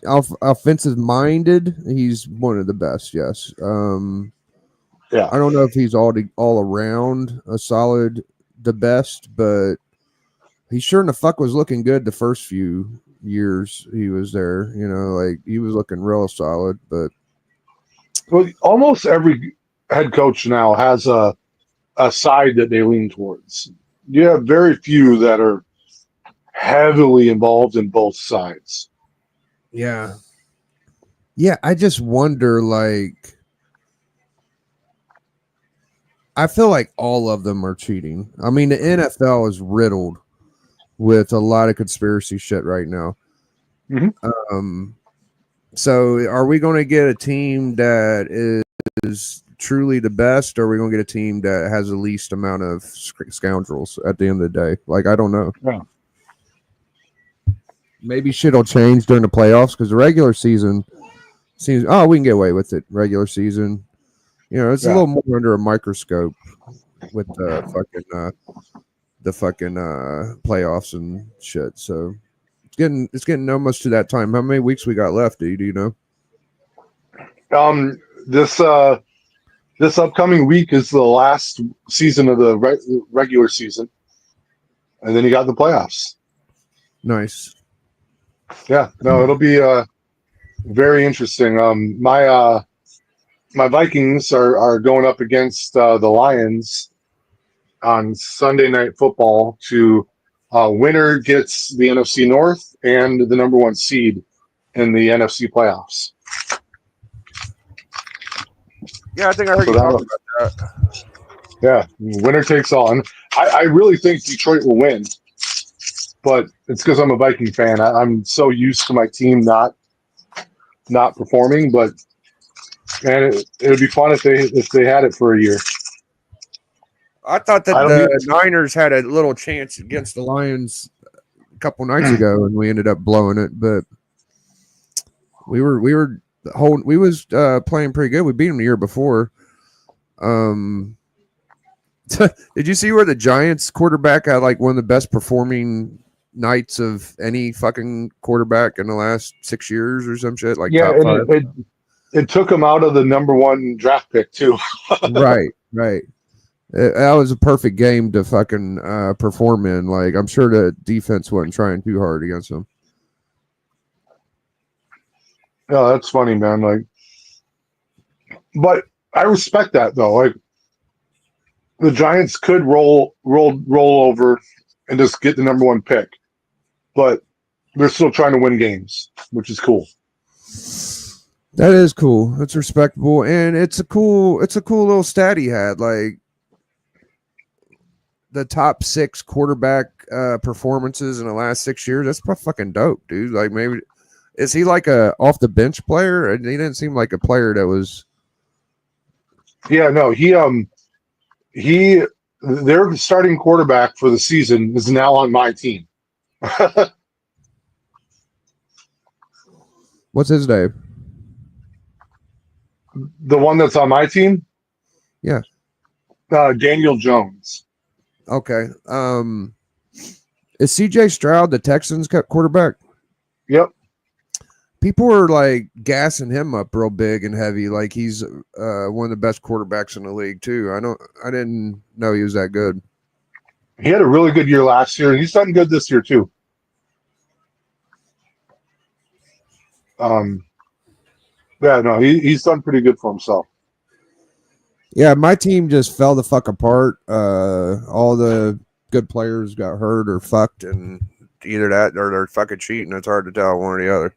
S3: he's one of the best. Yes.
S1: Yeah.
S3: I don't know if he's all around a solid, the best, but he sure in the fuck was looking good the first few years he was there. You know, like he was looking real solid. But
S1: Well, almost every head coach now has a side that they lean towards. You have very few that are heavily involved in both sides.
S3: yeah, I just wonder. Like, I feel like all of them are cheating. I mean, the NFL is riddled with a lot of conspiracy shit right now.
S1: Mhm.
S3: So are we going to get a team that is truly the best, or are we going to get a team that has the least amount of scoundrels at the end of the day? Like, I don't know.
S1: Yeah.
S3: Maybe shit will change during the playoffs because the regular season seems, we can get away with it. Regular season, you know, it's a
S1: Yeah.
S3: little more under a microscope with the fucking playoffs and shit. So it's getting almost to that time. How many weeks we got left? Do you know?
S1: This this upcoming week is the last season of the regular season, and then you got the playoffs.
S3: Nice.
S1: Yeah, no, it'll be very interesting. My Vikings are going up against the Lions on Sunday Night Football. To winner gets the NFC North and the number 1 seed in the NFC playoffs.
S4: Yeah, I think I heard
S1: So
S4: you talk
S1: that,
S4: about that.
S1: yeah, winner takes all. And I really think Detroit will win, but it's because I'm a Viking fan. I'm so used to my team not performing, but man, it would be fun if they had it for a year.
S4: I thought that
S1: I don't
S4: the Niners had a little chance against the Lions a couple nights ago, and we ended up blowing it. But we was playing pretty good. We beat them the year before. Did you see where the Giants quarterback had like one of the best performing nights of any fucking quarterback in the last 6 years or some shit? Like
S1: yeah,
S4: top
S1: and
S4: five.
S1: it took him out of the number 1 draft pick too.
S4: Right. That was a perfect game to fucking perform in. Like, I'm sure the defense wasn't trying too hard against them.
S1: Yeah, that's funny, man. Like, but I respect that though. Like, the Giants could roll over and just get the number 1 pick, but they're still trying to win games, which is cool.
S4: That is cool. That's respectable, and it's a cool little stat he had. Like, the top 6 quarterback performances in the last 6 years. That's fucking dope, dude. Like, maybe is he like a off the bench player? He didn't seem like a player that was.
S1: Yeah, no, their starting quarterback for the season is now on my team.
S4: What's his name?
S1: The one that's on my team?
S4: Yeah.
S1: Daniel Jones.
S4: Okay. Is CJ Stroud the Texans quarterback?
S1: Yep.
S4: People are like gassing him up real big and heavy, like he's one of the best quarterbacks in the league too. I didn't know he was that good.
S1: He had a really good year last year, and he's done good this year too. Yeah, no, he's done pretty good for himself.
S4: Yeah, my team just fell the fuck apart. All the good players got hurt or fucked, and either that or they're fucking cheating. It's hard to tell one or the other.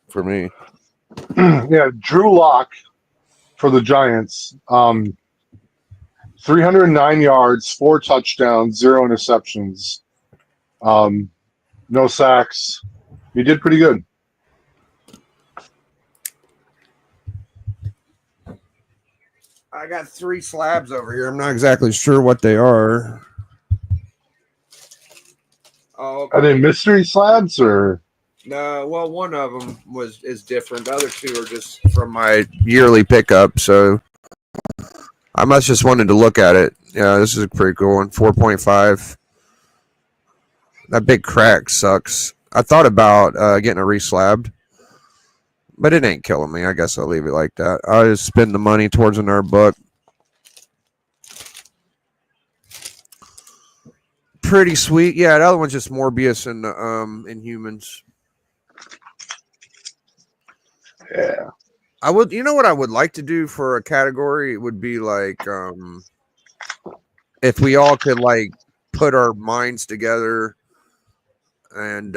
S4: For me,
S1: Yeah, Drew Lock for the Giants. 309 yards, 4 touchdowns, 0 interceptions, no sacks. He did pretty good.
S4: I got 3 slabs over here. I'm not exactly sure what they are. Oh, okay.
S1: Are they mystery slabs or?
S4: No, well, one of them is different. The other 2 are just from my yearly pickup. So I must just wanted to look at it. Yeah, this is a pretty cool one. 4.5. That big crack sucks. I thought about getting a reslabbed, but it ain't killing me. I guess I'll leave it like that. I'll just spend the money towards another book. Pretty sweet. Yeah, the other one's just Morbius and Inhumans.
S1: Yeah.
S4: I would, you know what I would like to do for a category? It would be like if we all could like put our minds together and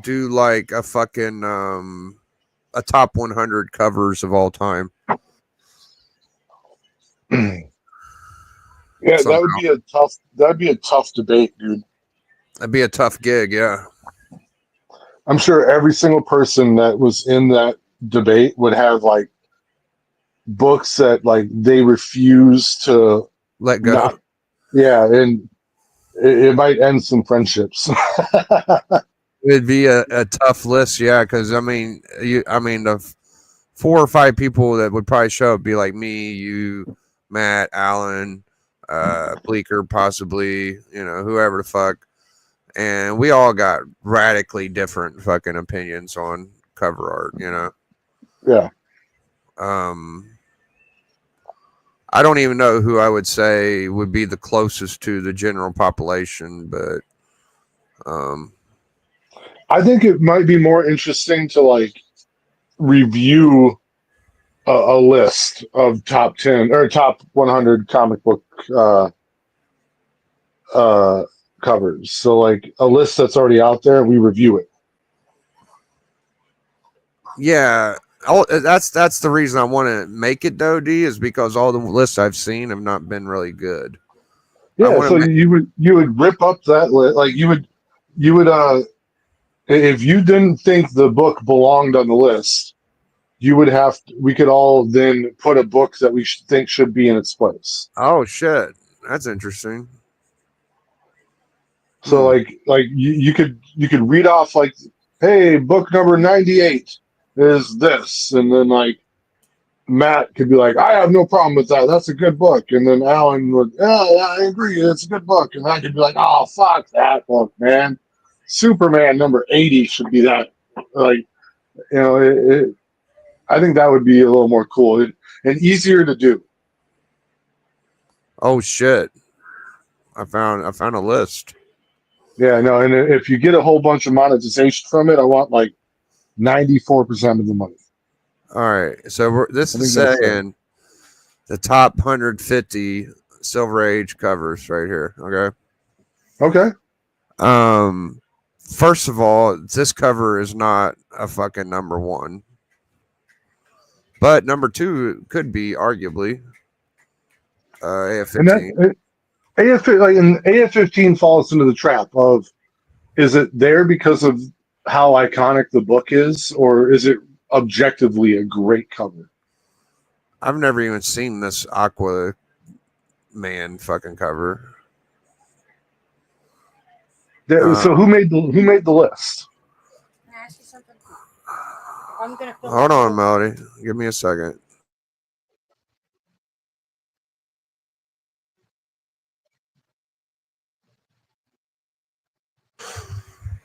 S4: do like a fucking a top 100 covers of all time.
S1: Yeah,
S4: Somehow.
S1: that'd be a tough debate, dude.
S4: That'd be a tough gig, yeah.
S1: I'm sure every single person that was in that debate would have like books that like they refuse to
S4: Let go.
S1: not. Yeah, and it might end some friendships.
S4: It'd be a tough list, yeah, because I mean the 4 or 5 people that would probably show up be like me, you, Matt, Alan, Bleeker, possibly, whoever the fuck. And we all got radically different fucking opinions on cover art,
S1: Yeah.
S4: I don't even know who I would say would be the closest to the general population, but
S1: I think it might be more interesting to like review a list of top 10 or top 100 comic book uh, uh, covers. So like a list that's already out there, we review it.
S4: yeah. That's the reason I want to make it though, D, is because all the lists I've seen have not been really good. I
S1: Yeah,
S4: wanna
S1: so
S4: ma-
S1: you would rip up that list, like you would if you didn't think the book belonged on the list, you would have we could all then put a book that we think should be in its place.
S4: Oh shit, that's interesting.
S1: So
S4: Hmm.
S1: like you could read off like, hey, book number 98 is this, and then like Matt could be like, I have no problem with that. That's a good book. And then Alan would, yeah, I agree. It's a good book. And I could be like, oh, fuck that book, man. Superman number 80 should be that. Like, you know, I think that would be a little more cool and easier to do.
S4: Oh shit, I found a list.
S1: Yeah, no. And if you get a whole bunch of monetization from it, I want like 94% of the money.
S4: All right, so this
S1: I
S4: is
S1: think that's
S4: saying the top 150 Silver Age covers right here. Okay.
S1: okay.
S4: First of all, this cover is not a fucking number one, but number two could be arguably
S1: And
S4: AF-15.
S1: that AF like and AF-15 falls into the trap of, is it there because of how iconic the book is, or is it objectively a great cover?
S4: I've never even seen this Aqua Man fucking cover.
S1: So who made the list?
S6: Can I ask you something? I'm gonna fill
S4: Hold
S6: that
S4: on,
S6: bowl.
S4: Melody. Give me a second.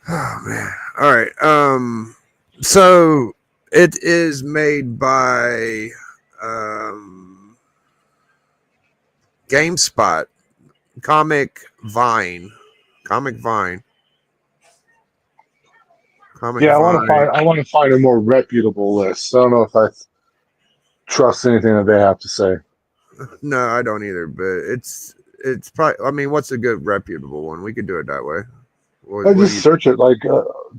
S4: Oh man. All right. So it is made by GameSpot, Comic Vine. Comic Vine. Comic
S1: Yeah,
S4: Vine.
S1: I want to find a more reputable list. I don't know if I trust anything that they have to say.
S4: No, I don't either, but it's probably, I mean, what's a good reputable one? We could do it that way.
S1: I
S4: What do
S1: just
S4: you
S1: search it like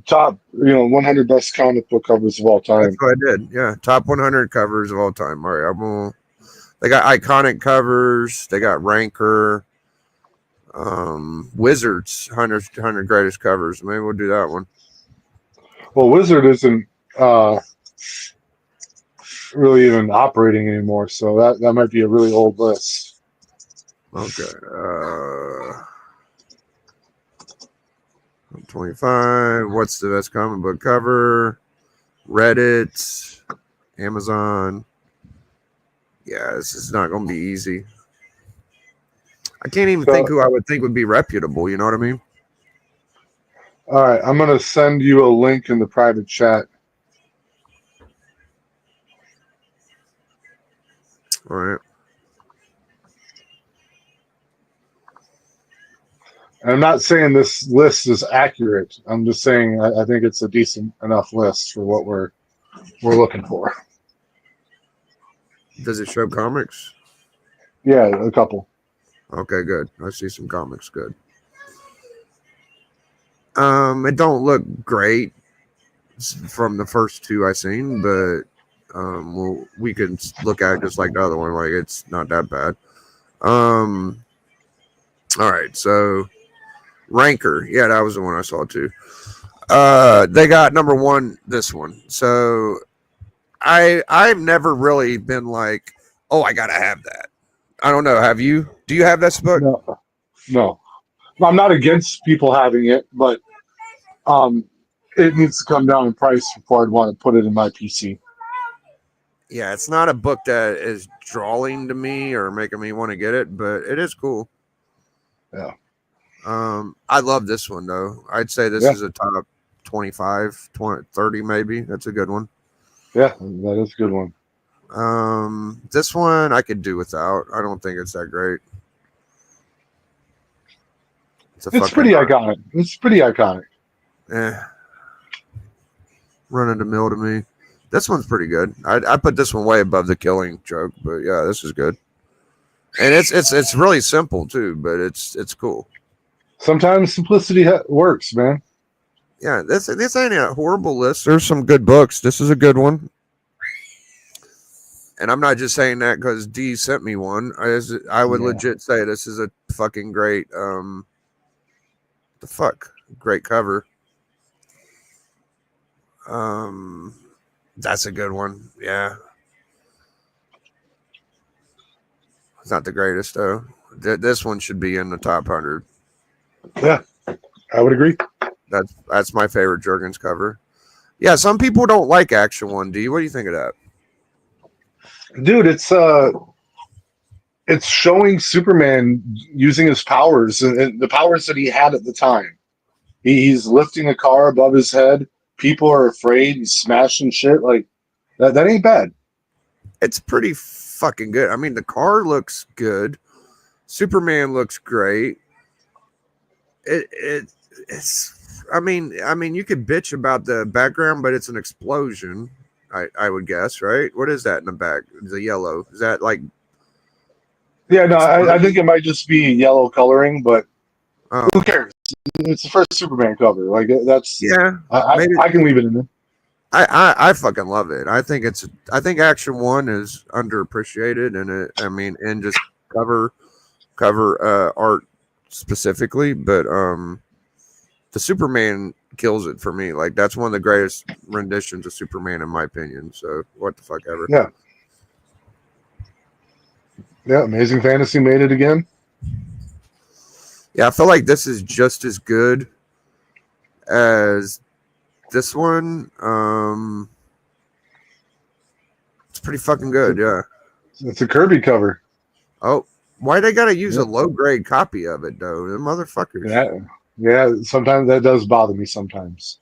S1: top 100 best comic book covers of all
S4: That's
S1: time.
S4: what I did. Yeah. Top 100 covers of all time. All right. They got iconic covers. They got Ranker. Wizards, 100 greatest covers. Maybe we'll do that one.
S1: Well, Wizard isn't really even operating anymore, so that might be a really old list.
S4: Okay. 25. What's the best comic book cover? Reddit, Amazon. Yeah, this is not going to be easy. I can't even think who I would think would be reputable. You know what I mean?
S1: All right, I'm gonna send you a link in the private chat.
S4: All right.
S1: And I'm not saying this list is accurate. I'm just saying I think it's a decent enough list for what we're looking for.
S4: Does it show comics?
S1: Yeah, a couple.
S4: Okay, good. I see some comics. Good. It don't look great from the first two I seen, but we can look at it just like the other one. Like it's not that bad. All right, so Ranker, yeah, that was the one I saw too. They got number one this one. So I've never really been like, oh, I gotta have that. I don't know. Have you? Do you have this book?
S1: No. I'm not against people having it, but it needs to come down in price before I'd want to put it in my PC.
S4: Yeah, it's not a book that is drawing to me or making me want to get it, but it is cool.
S1: Yeah.
S4: I love this one though. I'd say this is a top 25, 20, 30 maybe. That's a good one.
S1: Yeah, that is a good one.
S4: This one I could do without. I don't think it's that great. It's
S1: Pretty iconic. It's pretty iconic.
S4: Run of the mill to me. This one's pretty good. I put this one way above the Killing Joke, but yeah, this is good. And it's really simple too, but it's cool.
S1: Sometimes simplicity works, man.
S4: Yeah, this ain't a horrible list. There's some good books. This is a good one. And I'm not just saying that because D sent me one. I would legit say this is a fucking great great cover. That's a good one. Yeah. It's not the greatest though. This one should be in the top 100.
S1: Yeah, I would agree.
S4: That's my favorite Jurgens cover. Yeah, some people don't like Action 1D. What do you think of that?
S1: Dude, it's showing Superman using his powers and the powers that he had at the time. He's lifting a car above his head. People are afraid. He's smashing shit. Like that ain't bad.
S4: It's pretty fucking good. I mean, the car looks good. Superman looks great. It's I mean, you could bitch about the background, but it's an explosion. I would guess, right? What is that in the back? The yellow. Is that like?
S1: Yeah, no, I think it might just be yellow coloring, but who cares? It's the first Superman cover. Like that's I can leave it in there.
S4: I fucking love it. I think Action 1 is underappreciated, and and just cover art specifically, but the Superman kills it for me. Like that's one of the greatest renditions of Superman in my opinion. So what the fuck ever.
S1: Yeah, Amazing Fantasy made it again.
S4: Yeah, I feel like this is just as good as this one. It's pretty fucking good. Yeah,
S1: it's a Kirby cover.
S4: Oh, why they gotta use a low grade copy of it though? The motherfuckers.
S1: Yeah. Sometimes that does bother me. Sometimes.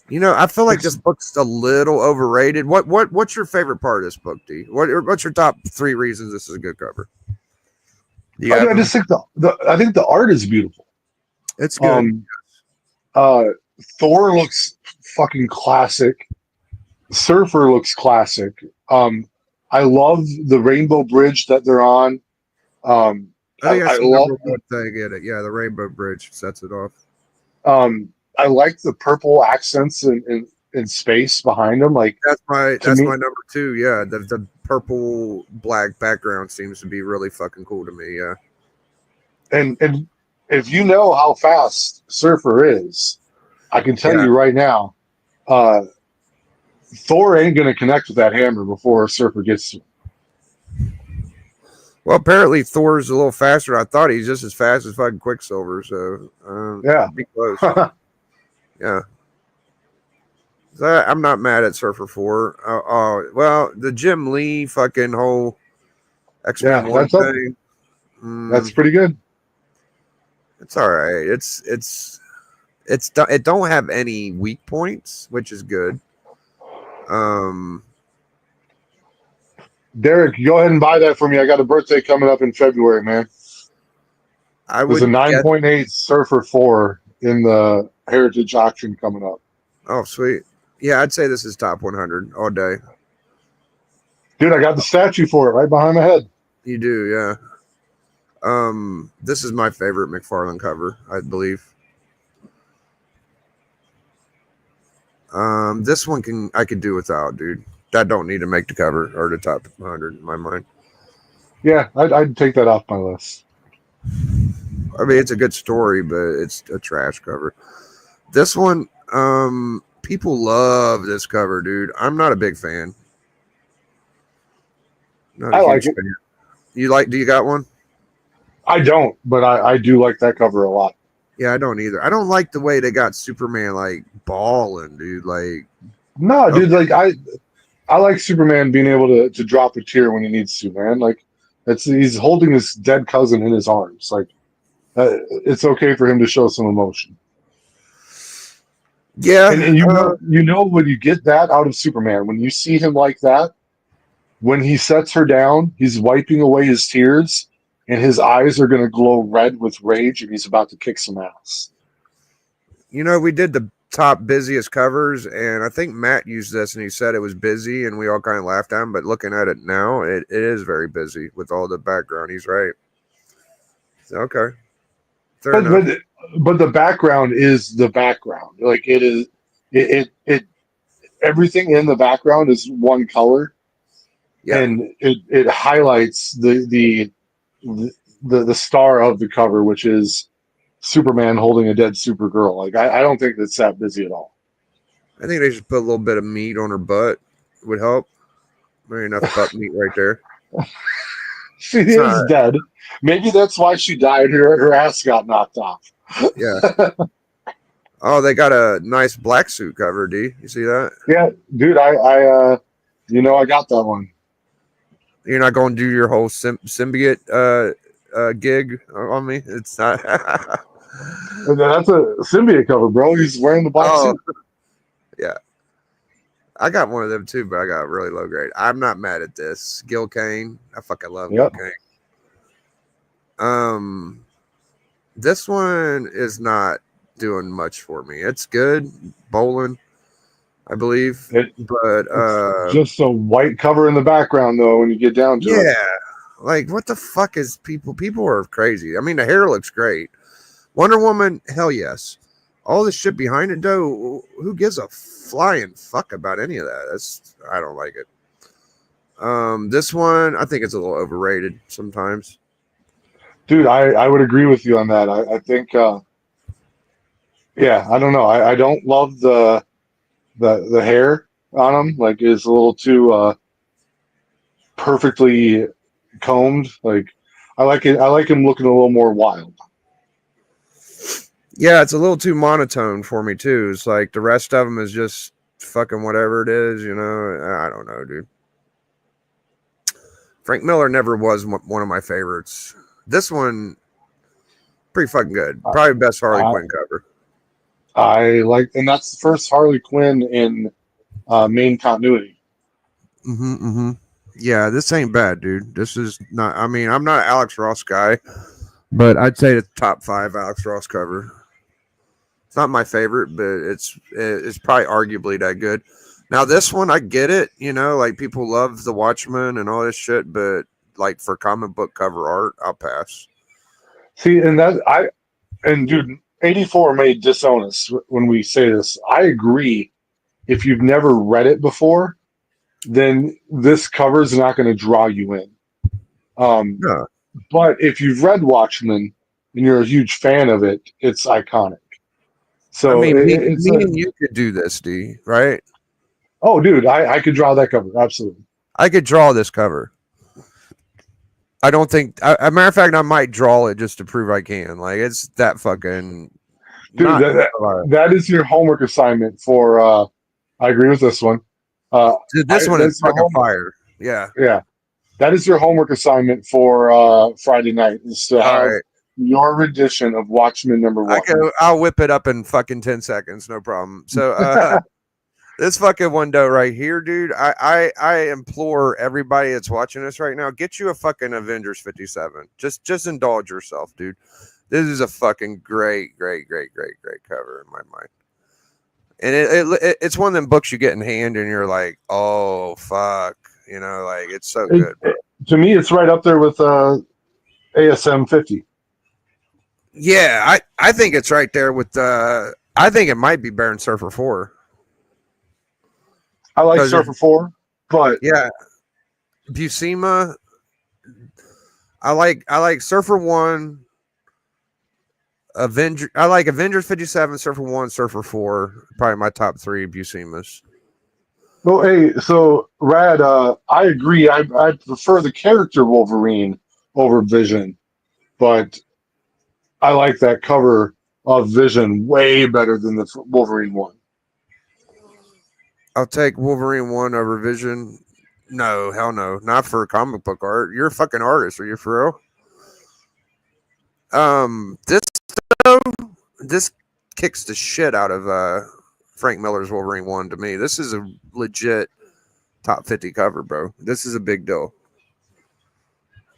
S4: You know, I feel like this book's a little overrated. What's your favorite part of this book, D? What's your top 3 reasons this is a good cover?
S1: I just think I think the art is beautiful.
S4: It's good.
S1: Thor looks fucking classic. Surfer looks classic. I love the Rainbow Bridge that they're on.
S4: I love
S1: they
S4: get it. Yeah, the Rainbow Bridge sets it off.
S1: I like the purple accents in space behind them. Like
S4: that's my number 2. Yeah, the purple black background seems to be really fucking cool to me. Yeah,
S1: and if you know how fast Surfer is, I can tell you right now, Thor ain't gonna connect with that hammer before Surfer gets to him.
S4: Well, apparently Thor's a little faster. I thought he's just as fast as fucking Quicksilver. So be close. Yeah. So I'm not mad at Surfer 4. Well, the Jim Lee fucking whole X-Men 1 thing.
S1: That's pretty good.
S4: It's all right. It don't have any weak points, which is good.
S1: Derek, go ahead and buy that for me. I got a birthday coming up in February, man. It was a 9.8 Surfer 4 in the Heritage auction coming up.
S4: Oh, sweet. Yeah, I'd say this is top 100 all day.
S1: Dude, I got the statue for it right behind my head.
S4: You do, yeah. This is my favorite McFarlane cover, I believe. This one I could do without, dude. That don't need to make the cover or the top 100 in my mind.
S1: Yeah, I'd take that off my list.
S4: I mean, it's a good story, but it's a trash cover. This one, people love this cover, dude. I'm not a big fan.
S1: I like it.
S4: Do you got one?
S1: I don't, but I do like that cover a lot.
S4: Yeah, I don't either. I don't like the way they got Superman like balling, dude. Like,
S1: no, dude. Like I like Superman being able to drop a tear when he needs to, man. Like he's holding his dead cousin in his arms. Like it's okay for him to show some emotion.
S4: Yeah,
S1: and you know when you get that out of Superman, when you see him like that, when he sets her down, he's wiping away his tears, and his eyes are going to glow red with rage, and he's about to kick some ass.
S4: You know, we did the top busiest covers, and I think Matt used this, and he said it was busy, and we all kind of laughed at him. But looking at it now, it is very busy with all the background. He's right. So, okay. Fair
S1: But,
S4: enough.
S1: but the background is the background. Like it is, it everything in the background is one color,
S4: Yeah.
S1: and it highlights the star of the cover, which is Superman holding a dead Supergirl. Like I don't think that's that busy at all.
S4: I think they should put a little bit of meat on her butt. Would help. Maybe enough butt meat right there.
S1: She is
S4: not-
S1: dead. Maybe that's why she died. Her ass got knocked off.
S4: Yeah. Oh, they got a nice black suit cover, D. You see that?
S1: Yeah, dude. I I got that one.
S4: You're not going to do your whole symbiote gig on me? It's not.
S1: And that's a symbiote cover, bro. He's wearing the black
S4: Oh,
S1: suit.
S4: yeah. I got one of them too, but I got really low grade. I'm not mad at this. Gil Kane. I fucking love
S1: Yep.
S4: Gil Kane. This one is not doing much for me. It's good. Bowling, I believe. But
S1: It's just a white cover in the background, though. When you get down to it,
S4: yeah. Like, what the fuck is people? People are crazy. I mean, the hair looks great. Wonder Woman, hell yes. All the shit behind it, though, who gives a flying fuck about any of that? I don't like it. This one, I think it's a little overrated sometimes.
S1: dude, I would agree with you on that. I think, yeah, I don't know. I don't love the hair on him. Like, it's a little too perfectly combed. Like, I like it. I like him looking a little more wild.
S4: Yeah, it's a little too monotone for me too. It's like the rest of them is just fucking whatever it is, you know. I don't know, dude. Frank Miller never was one of my favorites. This one, pretty fucking good. Probably best Harley Quinn cover.
S1: I like, and that's the first Harley Quinn in main continuity.
S4: Yeah, this ain't bad, dude. This is not. I mean, I'm not an Alex Ross guy, but I'd say it's top 5 Alex Ross cover. It's not my favorite, but it's probably arguably that good. Now this one, I get it. You know, like people love the Watchmen and all this shit, but like for comic book cover art, I'll pass.
S1: See, and dude, 84 may disown us when we say this. I agree. If you've never read it before, then this cover is not going to draw you in.
S4: No.
S1: But if you've read Watchmen and you're a huge fan of it, it's iconic. So
S4: I mean, me
S1: it's
S4: and you could do this, D, right?
S1: oh, dude, I could draw that cover. Absolutely.
S4: I could draw this cover. I don't think. As a matter of fact, I might draw it just to prove I can. Like it's that fucking.
S1: Dude,
S4: not-
S1: that is your homework assignment for. I agree with this one.
S4: Dude, this one is
S1: that's your
S4: fucking
S1: homework.
S4: fire. Yeah.
S1: Yeah, that is your homework assignment for Friday night. Is to have
S4: All right.
S1: your rendition of Watchmen #1.
S4: I'll whip it up in fucking 10 seconds, no problem. So this fucking window right here, dude. I implore everybody that's watching this right now, get you a fucking Avengers 57. Just indulge yourself, dude. This is a fucking great cover in my mind. And it's one of them books you get in hand and you're like, oh fuck, you know, like it's so good.
S1: To me, it's right up there with ASM 50.
S4: Yeah, I think it's right there with I think it might be Baron Surfer 4.
S1: I like
S4: 'Cause
S1: Surfer 4, but
S4: Yeah. Buscema. I like Surfer 1. I like Avengers 57, Surfer 1, Surfer 4. Probably my top 3 Buscemas.
S1: well, hey, so Rad, I agree. I prefer the character Wolverine over Vision, but I like that cover of Vision way better than the Wolverine one.
S4: I'll take Wolverine 1 over Vision. No, hell no. Not for comic book art. You're a fucking artist. Are you for real? This kicks the shit out of Frank Miller's Wolverine 1 to me. This is a legit top 50 cover, bro. This is a big deal.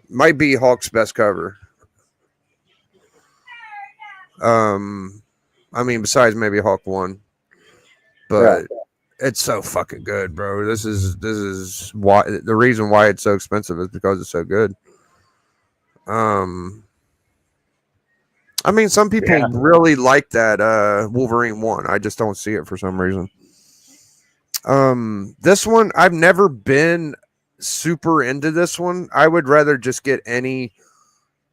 S4: Might be Hulk's best cover. I mean, besides maybe Hulk 1, but it's so fucking good, bro. This is why the reason why it's so expensive is because it's so good. I mean, some people really like that Wolverine 1. I just don't see it for some reason. This one, I've never been super into this one. I would rather just get any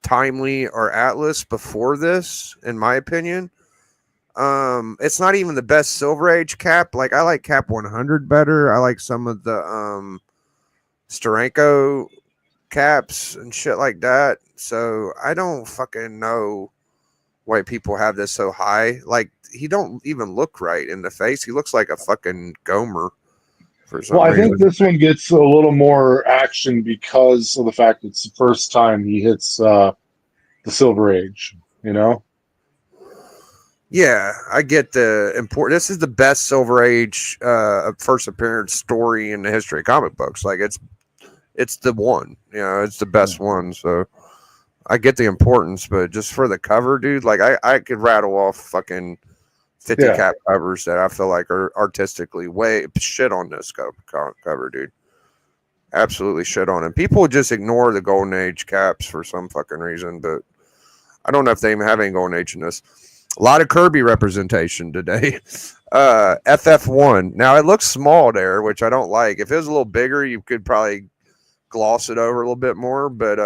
S4: Timely or Atlas before this, in my opinion. It's not even the best Silver Age Cap. Like, I like Cap 100 better. I like some of the Steranko caps and shit like that. So I don't fucking know why people have this so high. Like, he don't even look right in the face. He looks like a fucking Gomer for some
S1: Well, I
S4: reason.
S1: think this one gets a little more action because of the fact it's the first time he hits the Silver Age, you know?
S4: Yeah, I get the important. This is the best Silver Age first appearance story in the history of comic books. Like, it's the one, you know, it's the best one. So I get the importance, but just for the cover, dude, like I could rattle off fucking 50 cap covers that I feel like are artistically way shit on this cover, dude. Absolutely shit on it. People just ignore the Golden Age caps for some fucking reason, but I don't know if they even have any Golden Age in this. A lot of Kirby representation today. FF1. Now, it looks small there, which I don't like. If it was a little bigger, you could probably gloss it over a little bit more, but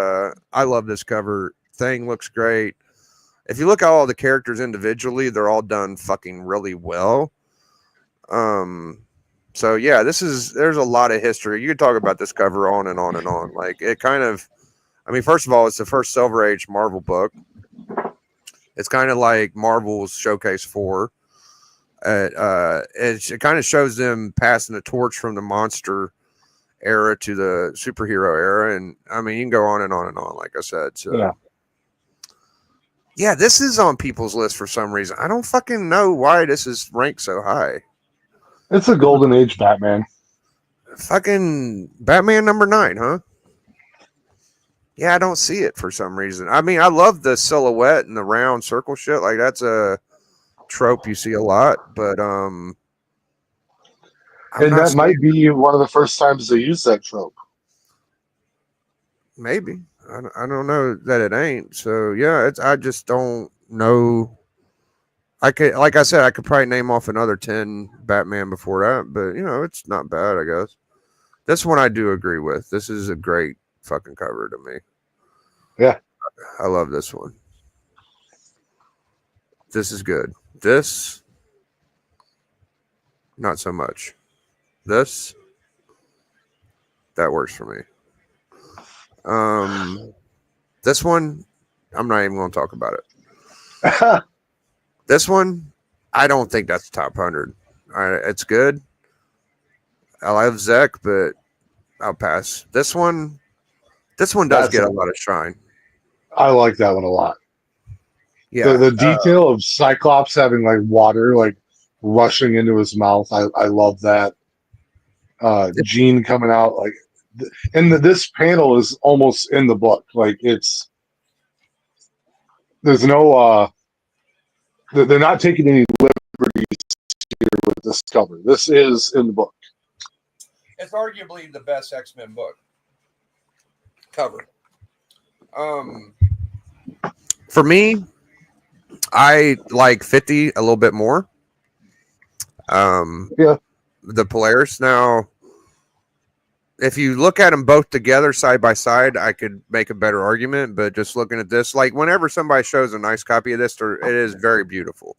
S4: I love this cover. Thing looks great. If you look at all the characters individually, they're all done fucking really well. So yeah, there's a lot of history. You could talk about this cover on and on and on. Like, it kind of, I mean, first of all, it's the first Silver Age Marvel book. It's kind of like Marvel's Showcase 4. It kind of shows them passing the torch from the monster era to the superhero era, and I mean, you can go on and on and on, like I said. So yeah, this is on people's list for some reason. I don't fucking know why this is ranked so high.
S1: It's a Golden Age Batman.
S4: Fucking Batman number 9, huh? Yeah, I don't see it for some reason. I mean, I love the silhouette and the round circle shit. Like, that's a trope you see a lot, but
S1: and that might be one of the first times they use that trope.
S4: Maybe. I don't know that it ain't. So yeah, I just don't know. I could, like I said, I could probably name off another 10 Batman before that, but you know, it's not bad, I guess. This one I do agree with. This is a great fucking cover to me.
S1: Yeah.
S4: I love this one. This is good. This, not so much. This, that works for me. This one, I'm not even going to talk about it. This one, I don't think that's top 100. It's good. I love Zek, but I'll pass. This one does get a lot of shine.
S1: I like that one a lot.
S4: Yeah,
S1: the detail of Cyclops having like water like rushing into his mouth. I love that. Jean coming out like, and this panel is almost in the book. Like, there's no they're not taking any liberties here with this cover. This is in the book.
S2: It's arguably the best X-Men book cover.
S4: For me, I like 50 a little bit more.
S1: Yeah.
S4: The Polaris. Now, if you look at them both together side by side, I could make a better argument. But just looking at this, like, whenever somebody shows a nice copy of this, it is very beautiful.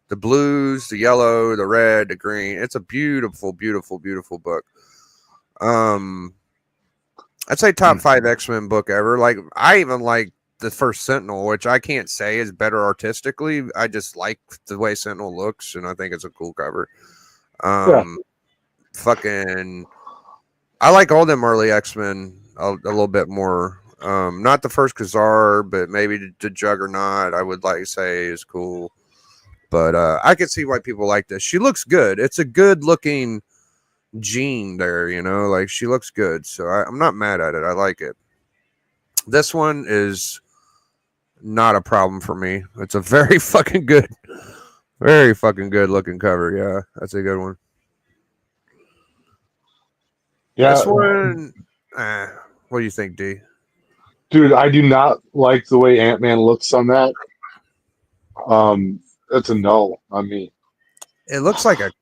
S4: The blues, the yellow, the red, the green. It's a beautiful, beautiful, beautiful book. I'd say top 5 X-Men book ever. Like, I even like the first Sentinel, which I can't say is better artistically. I just like the way Sentinel looks, and I think it's a cool cover. Fucking, I like all them early X-Men a little bit more. Not the first Khazar, but maybe the Juggernaut, I would like to say is cool. But I can see why people like this. She looks good. It's a good looking Jean there, you know, like she looks good. So I'm not mad at it. I like it. This one is not a problem for me. It's a very fucking good looking cover. Yeah, that's a good one.
S1: Yeah,
S4: This one, what do you think, D?
S1: dude, I do not like the way Ant-Man looks on that. That's a no on me.
S4: It looks like a.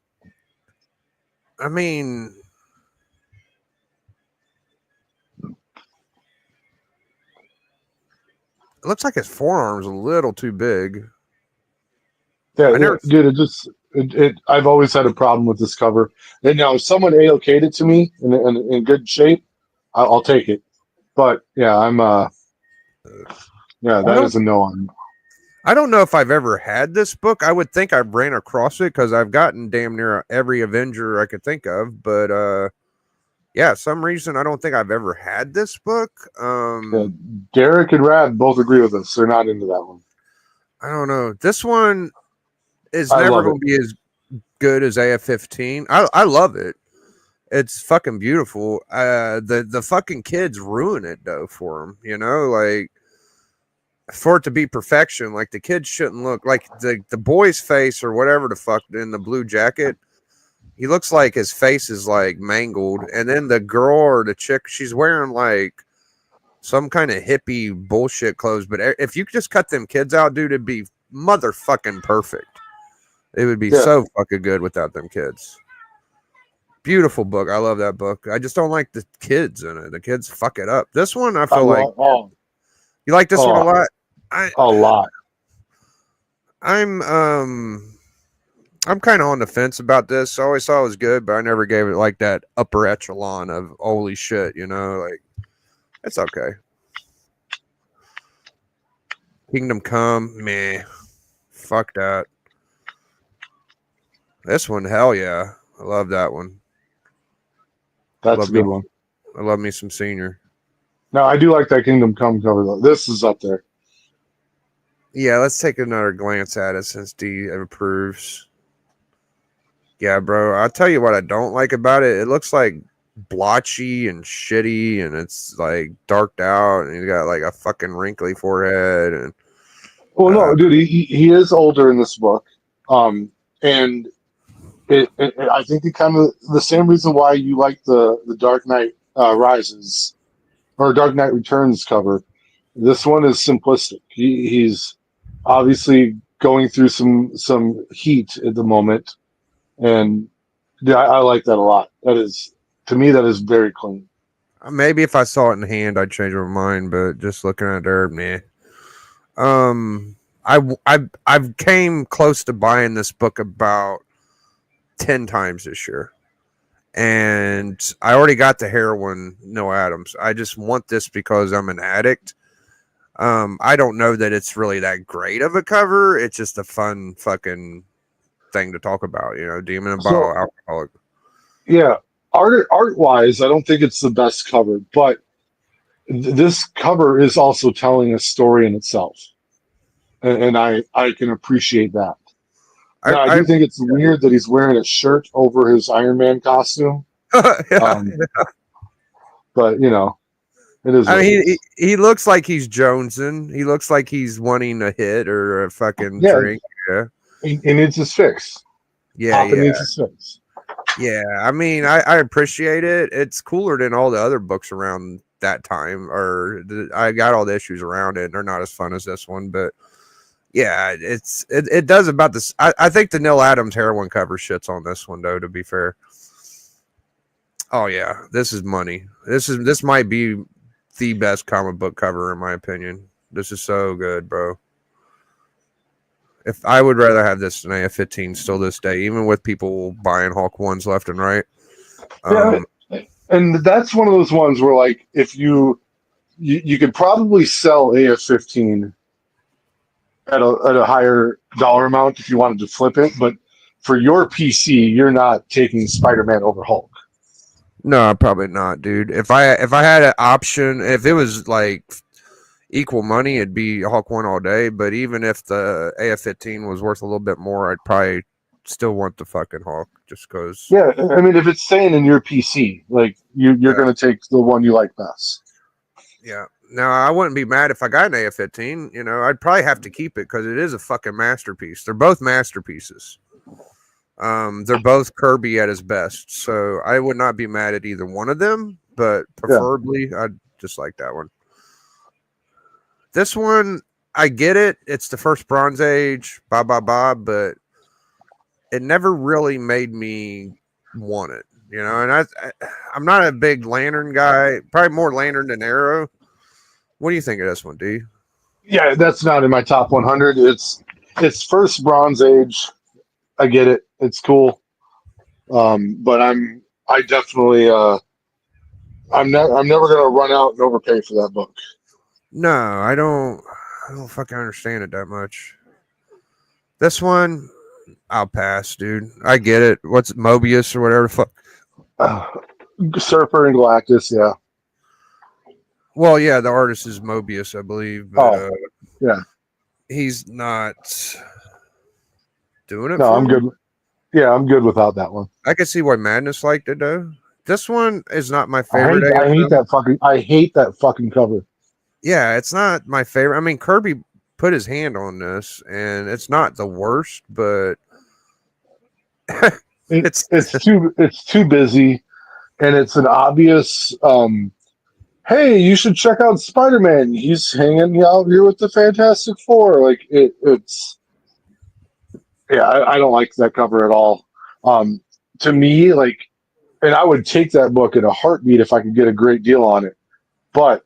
S4: I mean, it looks like his forearm's a little too big.
S1: Yeah,
S4: I never.
S1: dude, I've always had a problem with this cover. And now, if someone AOK'd it to me in good shape, I'll take it. But yeah, that is a no on me.
S4: I don't know if I've ever had this book. I would think I ran across it because I've gotten damn near every Avenger I could think of. But yeah, some reason I don't think I've ever had this book.
S1: Yeah, Derek and Rad both agree with us. They're not into that one.
S4: I don't know. This one is
S1: I
S4: never
S1: love
S4: going to be as good as AF-15. I love it. It's fucking beautiful. The fucking kids ruin it though for him. You know, like for it to be perfection, like the kids shouldn't look like the boy's face or whatever the fuck in the blue jacket. He looks like his face is like mangled, and then the girl or the chick, she's wearing like some kind of hippie bullshit clothes. But if you just cut them kids out, dude, it'd be motherfucking perfect. It would be so fucking good without them kids. Beautiful book. I love that book. I just don't like the kids in it. The kids fuck it up. This one, I feel like you like this one a lot.
S1: A lot.
S4: I'm kind of on the fence about this. I always thought it was good, but I never gave it like that upper echelon of holy shit. You know, like it's okay. Kingdom Come, meh. Fuck that. This one, hell yeah. I love that one.
S1: That's a good one.
S4: I love me some Senior.
S1: No, I do like that Kingdom Come cover though. This is up there.
S4: Yeah, let's take another glance at it since D approves. Yeah, bro. I'll tell you what I don't like about it. It looks like blotchy and shitty, and it's like darked out, and he's got like a fucking wrinkly forehead. And
S1: well, no, dude, he is older in this book, and I think it kind of the same reason why you like the Dark Knight Rises or Dark Knight Returns cover. This one is simplistic. He's obviously going through some heat at the moment, and yeah, I like that a lot. That is, to me, that is very clean.
S4: maybe if I saw it in hand, I'd change my mind. But just looking at there, man. I've came close to buying this book about 10 times this year, and I already got the Heroin Noah Adams. I just want this because I'm an addict. I don't know that it's really that great of a cover. It's just a fun fucking thing to talk about, you know, Demon and Bottle Alcoholic.
S1: Yeah, art wise, I don't think it's the best cover, but this cover is also telling a story in itself, and I can appreciate that. Now, I do think it's weird that he's wearing a shirt over his Iron Man costume. But you know, it is.
S4: I mean, he looks like he's jonesing. He looks like he's wanting a hit or a fucking drink. Yeah,
S1: he needs his fix.
S4: Yeah,
S1: Papa needs his fix.
S4: Yeah, I mean, I appreciate it. It's cooler than all the other books around that time, or I got all the issues around it. They're not as fun as this one, but yeah, it does about this. I think the Neil Adams Heroin cover shits on this one though, to be fair. Oh yeah, this is money. This might be the best comic book cover in my opinion. This is so good, bro. If I would rather have this than AF-15 still this day, even with people buying Hulk ones left and right.
S1: Yeah, and that's one of those ones where, like, if you could probably sell AF-15 at a higher dollar amount if you wanted to flip it, but for your PC, you're not taking Spider-Man over Hulk.
S4: No, probably not, dude. If I had an option, if it was like equal money, it'd be Hulk 1 all day. But even if the AF-15 was worth a little bit more, I'd probably still want the fucking Hulk just because.
S1: Yeah, I mean, if it's staying in your PC, like you're
S4: Yeah.
S1: going to take the one you like best.
S4: Yeah. Now I wouldn't be mad if I got an AF-15. You know, I'd probably have to keep it because it is a fucking masterpiece. They're both masterpieces. They're both Kirby at his best, so I would not be mad at either one of them. But preferably, I'd just like that one. This one, I get it. It's the first Bronze Age, but it never really made me want it. You know, and I'm not a big Lantern guy. Probably more Lantern than Arrow. What do you think of this one, D?
S1: Yeah, that's not in my top 100. It's first Bronze Age. I get it. It's cool. But I definitely I'm never gonna run out and overpay for that book.
S4: No, I don't fucking understand it that much. This one, I'll pass, dude. I get it. What's Mobius or whatever the fuck?
S1: Surfer and Galactus, yeah.
S4: Well, yeah, the artist is Mobius, I believe. But,
S1: yeah.
S4: He's not doing it.
S1: No,
S4: for
S1: I'm
S4: me.
S1: good. Yeah, I'm good without that one.
S4: I can see why Madness liked it though. This one is not my
S1: I
S4: favorite.
S1: hate that fucking cover.
S4: Yeah, it's not my favorite. I mean, Kirby put his hand on this, and it's not the worst, but
S1: It's too busy, and it's an obvious. Hey, you should check out Spider-Man. He's hanging out here with the Fantastic Four. Like it's. Yeah, I don't like that cover at all. To me, like, and I would take that book in a heartbeat if I could get a great deal on it, but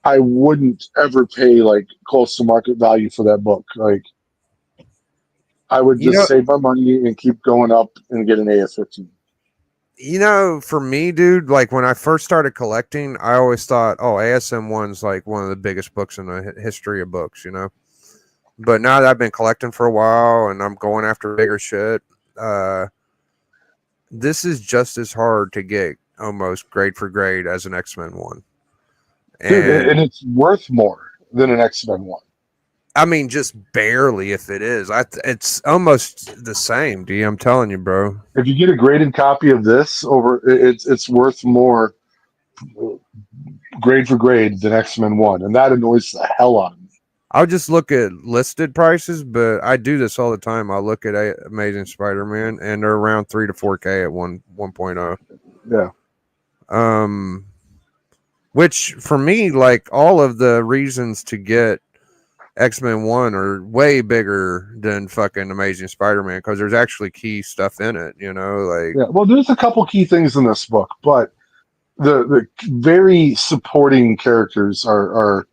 S1: I wouldn't ever pay like close to market value for that book. Like, I would just save my money and keep going up and get an AF-15.
S4: You know, for me, dude, like when I first started collecting, I always thought, oh, ASM1's like one of the biggest books in the history of books, you know? But now that I've been collecting for a while and I'm going after bigger shit, this is just as hard to get almost grade for grade as an X-Men one.
S1: And it's worth more than an X-Men one.
S4: I mean, just barely if it is. It's almost the same, D. I'm telling you, bro.
S1: If you get a graded copy of this, it's worth more grade for grade than X-Men one, and that annoys the hell out of me.
S4: I'll just look at listed prices, but I do this all the time. I'll look at Amazing Spider-Man, and they're around 3 to 4K at 1.0.
S1: Yeah.
S4: Which for me, like all of the reasons to get X-Men 1 are way bigger than fucking Amazing Spider-Man because there's actually key stuff in it, you know? Like,
S1: yeah. Well, there's a couple key things in this book, but the very supporting characters are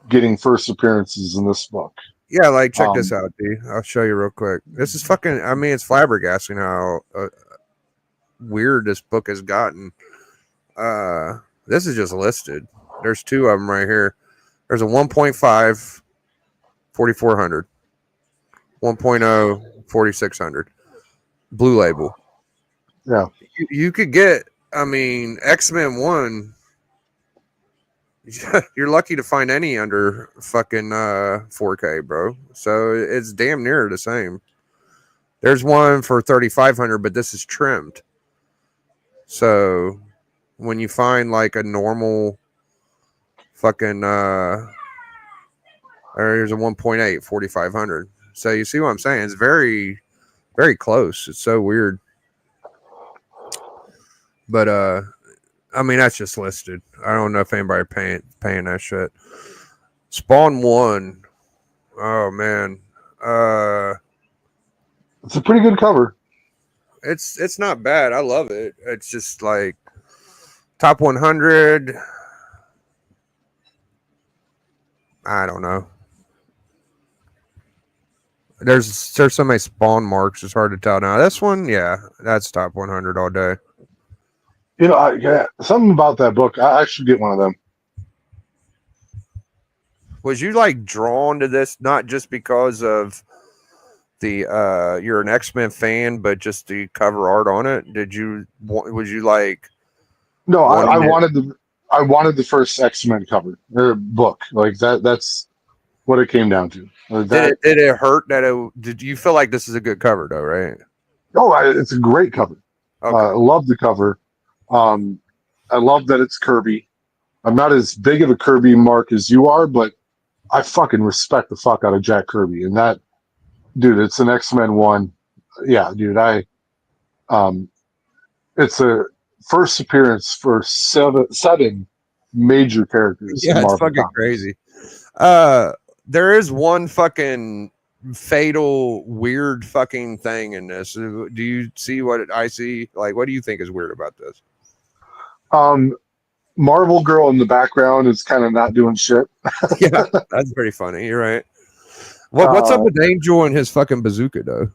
S1: getting first appearances in this book.
S4: yeah, like check this out, D. I'll show you real quick. This is fucking. I mean, it's flabbergasting how weird this book has gotten. This is just listed. There's two of them right here. There's a 1.5, 4,400, 1.0, 4,600, Blue Label.
S1: Yeah,
S4: you could get. I mean, X-Men 1. You're lucky to find any under fucking 4K, bro. So it's damn near the same. There's one for 3,500, but this is trimmed. So when you find like a normal fucking there's a 1.8, 4,500. So you see what I'm saying? It's very, very close. It's so weird. But I mean, that's just listed. I don't know if anybody paying that shit. Spawn 1. Oh man.
S1: it's a pretty good cover.
S4: It's not bad. I love it. It's just like top 100. I don't know. There's so many Spawn marks. It's hard to tell now. This one, yeah, that's top 100 all day.
S1: You know, something about that book. I should get one of them.
S4: Was you like drawn to this not just because of the you're an X-Men fan, but just the cover art on it? Was you like?
S1: No, I wanted the first X-Men cover book. Like that's what it came down to.
S4: Did it hurt that did you feel like this is a good cover though, right?
S1: It's a great cover.
S4: Okay.
S1: I love the cover. I love that it's Kirby. I'm not as big of a Kirby mark as you are, but I fucking respect the fuck out of Jack Kirby. And that, dude, it's an X-Men one. Yeah, dude, it's a first appearance for seven major characters in
S4: Yeah, it's
S1: Marvel
S4: fucking
S1: Comics.
S4: crazy. There is one fucking fatal weird fucking thing in this. Do you see what I see? Like, what do you think is weird about this?
S1: Marvel Girl in the background is kind of not doing shit.
S4: Yeah, that's pretty funny. You're right. What's up with Angel and his fucking bazooka though?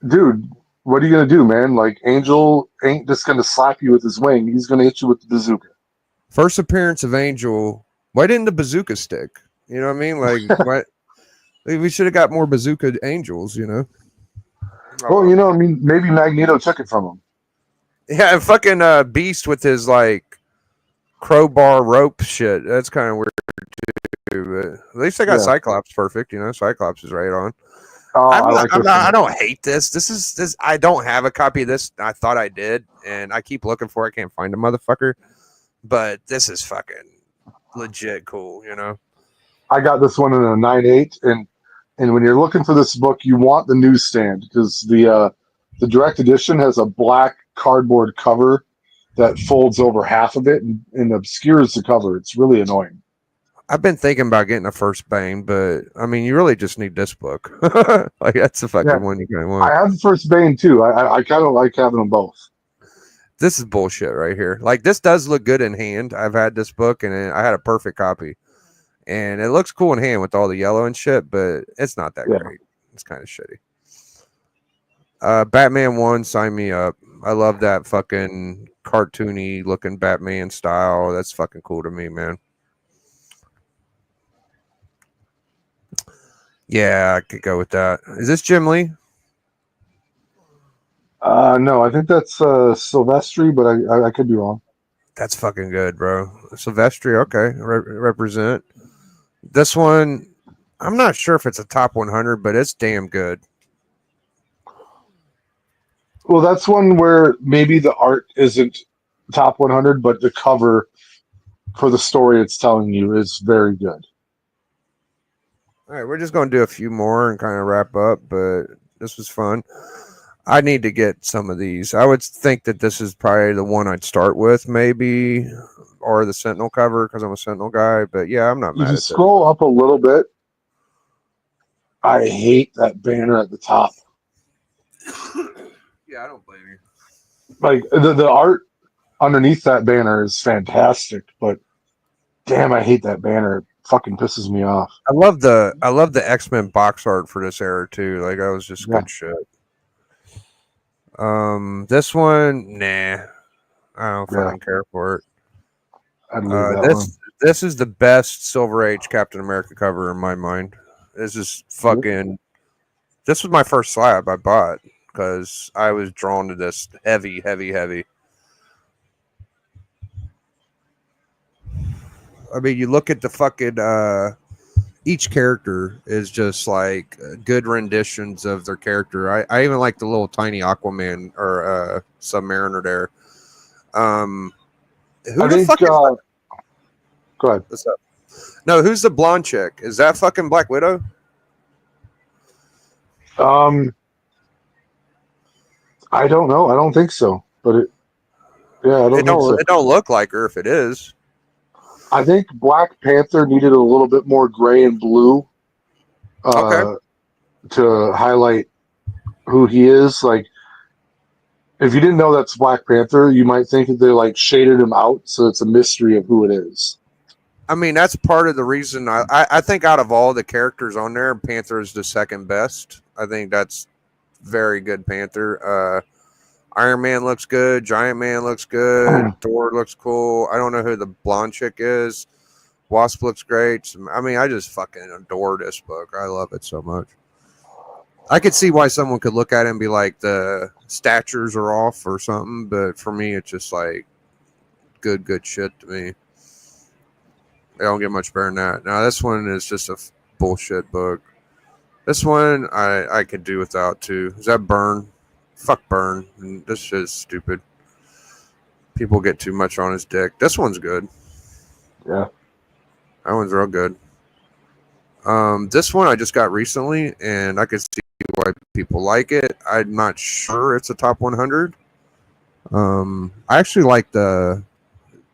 S1: Dude, what are you gonna do, man? Like Angel ain't just gonna slap you with his wing. He's gonna hit you with the bazooka.
S4: First appearance of Angel. Why didn't the bazooka stick? You know what I mean? Like, what? We should have got more bazooka angels. You know?
S1: Well, you know, I mean, maybe Magneto took it from him.
S4: Yeah, and fucking Beast with his like crowbar rope shit. That's kind of weird too. But at least they got
S1: Yeah.
S4: Cyclops perfect. You know, Cyclops is right on.
S1: Oh,
S4: I don't hate this. This. I don't have a copy of this. I thought I did, and I keep looking for it. I can't find a motherfucker. But this is fucking legit cool. You know.
S1: I got this one in a 9/8, and when you're looking for this book, you want the newsstand because the direct edition has a black cardboard cover that folds over half of it and obscures the cover. It's really annoying.
S4: I've been thinking about getting a first Bane, but I mean, you really just need this book. Like that's the fucking one you kind of want.
S1: I have the first Bane too. I kind of like having them both.
S4: This is bullshit right here. Like this does look good in hand. I've had this book and I had a perfect copy, and it looks cool in hand with all the yellow and shit. But it's not that great. It's kind of shitty. Batman 1, sign me up. I love that fucking cartoony looking Batman style. That's fucking cool to me, man. Yeah, I could go with that. Is this Jim Lee?
S1: No, I think that's Silvestri, but I could be wrong.
S4: That's fucking good, bro. Silvestri, okay. Represent. This one, I'm not sure if it's a top 100, but it's damn good.
S1: Well, that's one where maybe the art isn't top 100, but the cover for the story it's telling you is very good.
S4: All right, we're just going to do a few more and kind of wrap up, but this was fun. I need to get some of these. I would think that this is probably the one I'd start with, maybe, or the Sentinel cover because I'm a Sentinel guy. But yeah, I'm not
S1: If
S4: mad
S1: you
S4: at
S1: scroll up a little bit, I hate that banner at the top.
S4: Yeah, I don't blame you.
S1: Like the art underneath that banner is fantastic, but damn, I hate that banner. It fucking pisses me off.
S4: I love the X-Men box art for this era too. Like that was just good shit. This one, nah, I don't fucking care for it.
S1: I'd leave that one.
S4: This is the best Silver Age Captain America cover in my mind. This is fucking. This was my first slab I bought because I was drawn to this heavy. I mean, you look at the fucking. Each character is just like good renditions of their character. I even like the little tiny Aquaman or Submariner there. Who the fuck is that?
S1: Go ahead.
S4: What's up? No, who's the blonde chick? Is that fucking Black Widow?
S1: I don't know. I don't think so. But I don't think so.
S4: It don't look like her if it is.
S1: I think Black Panther needed a little bit more gray and blue to highlight who he is. Like, if you didn't know that's Black Panther, you might think that they like shaded him out, so it's a mystery of who it is.
S4: I mean, that's part of the reason I think out of all the characters on there, Panther is the second best. I think that's very good Panther. Iron Man looks good. Giant Man looks good. Thor looks cool. I don't know who the blonde chick is. Wasp looks great. I mean, I just fucking adore this book. I love it so much. I could see why someone could look at it and be like, the statures are off or something. But for me, it's just like good shit to me. I don't get much better than that. Now, this one is just a bullshit book. This one I could do without too. Is that Burn? fuck Burn. This shit is stupid. People get too much on his dick. This one's good.
S1: Yeah.
S4: That one's real good. This one I just got recently, and I could see why people like it. I'm not sure it's a top 100. I actually like the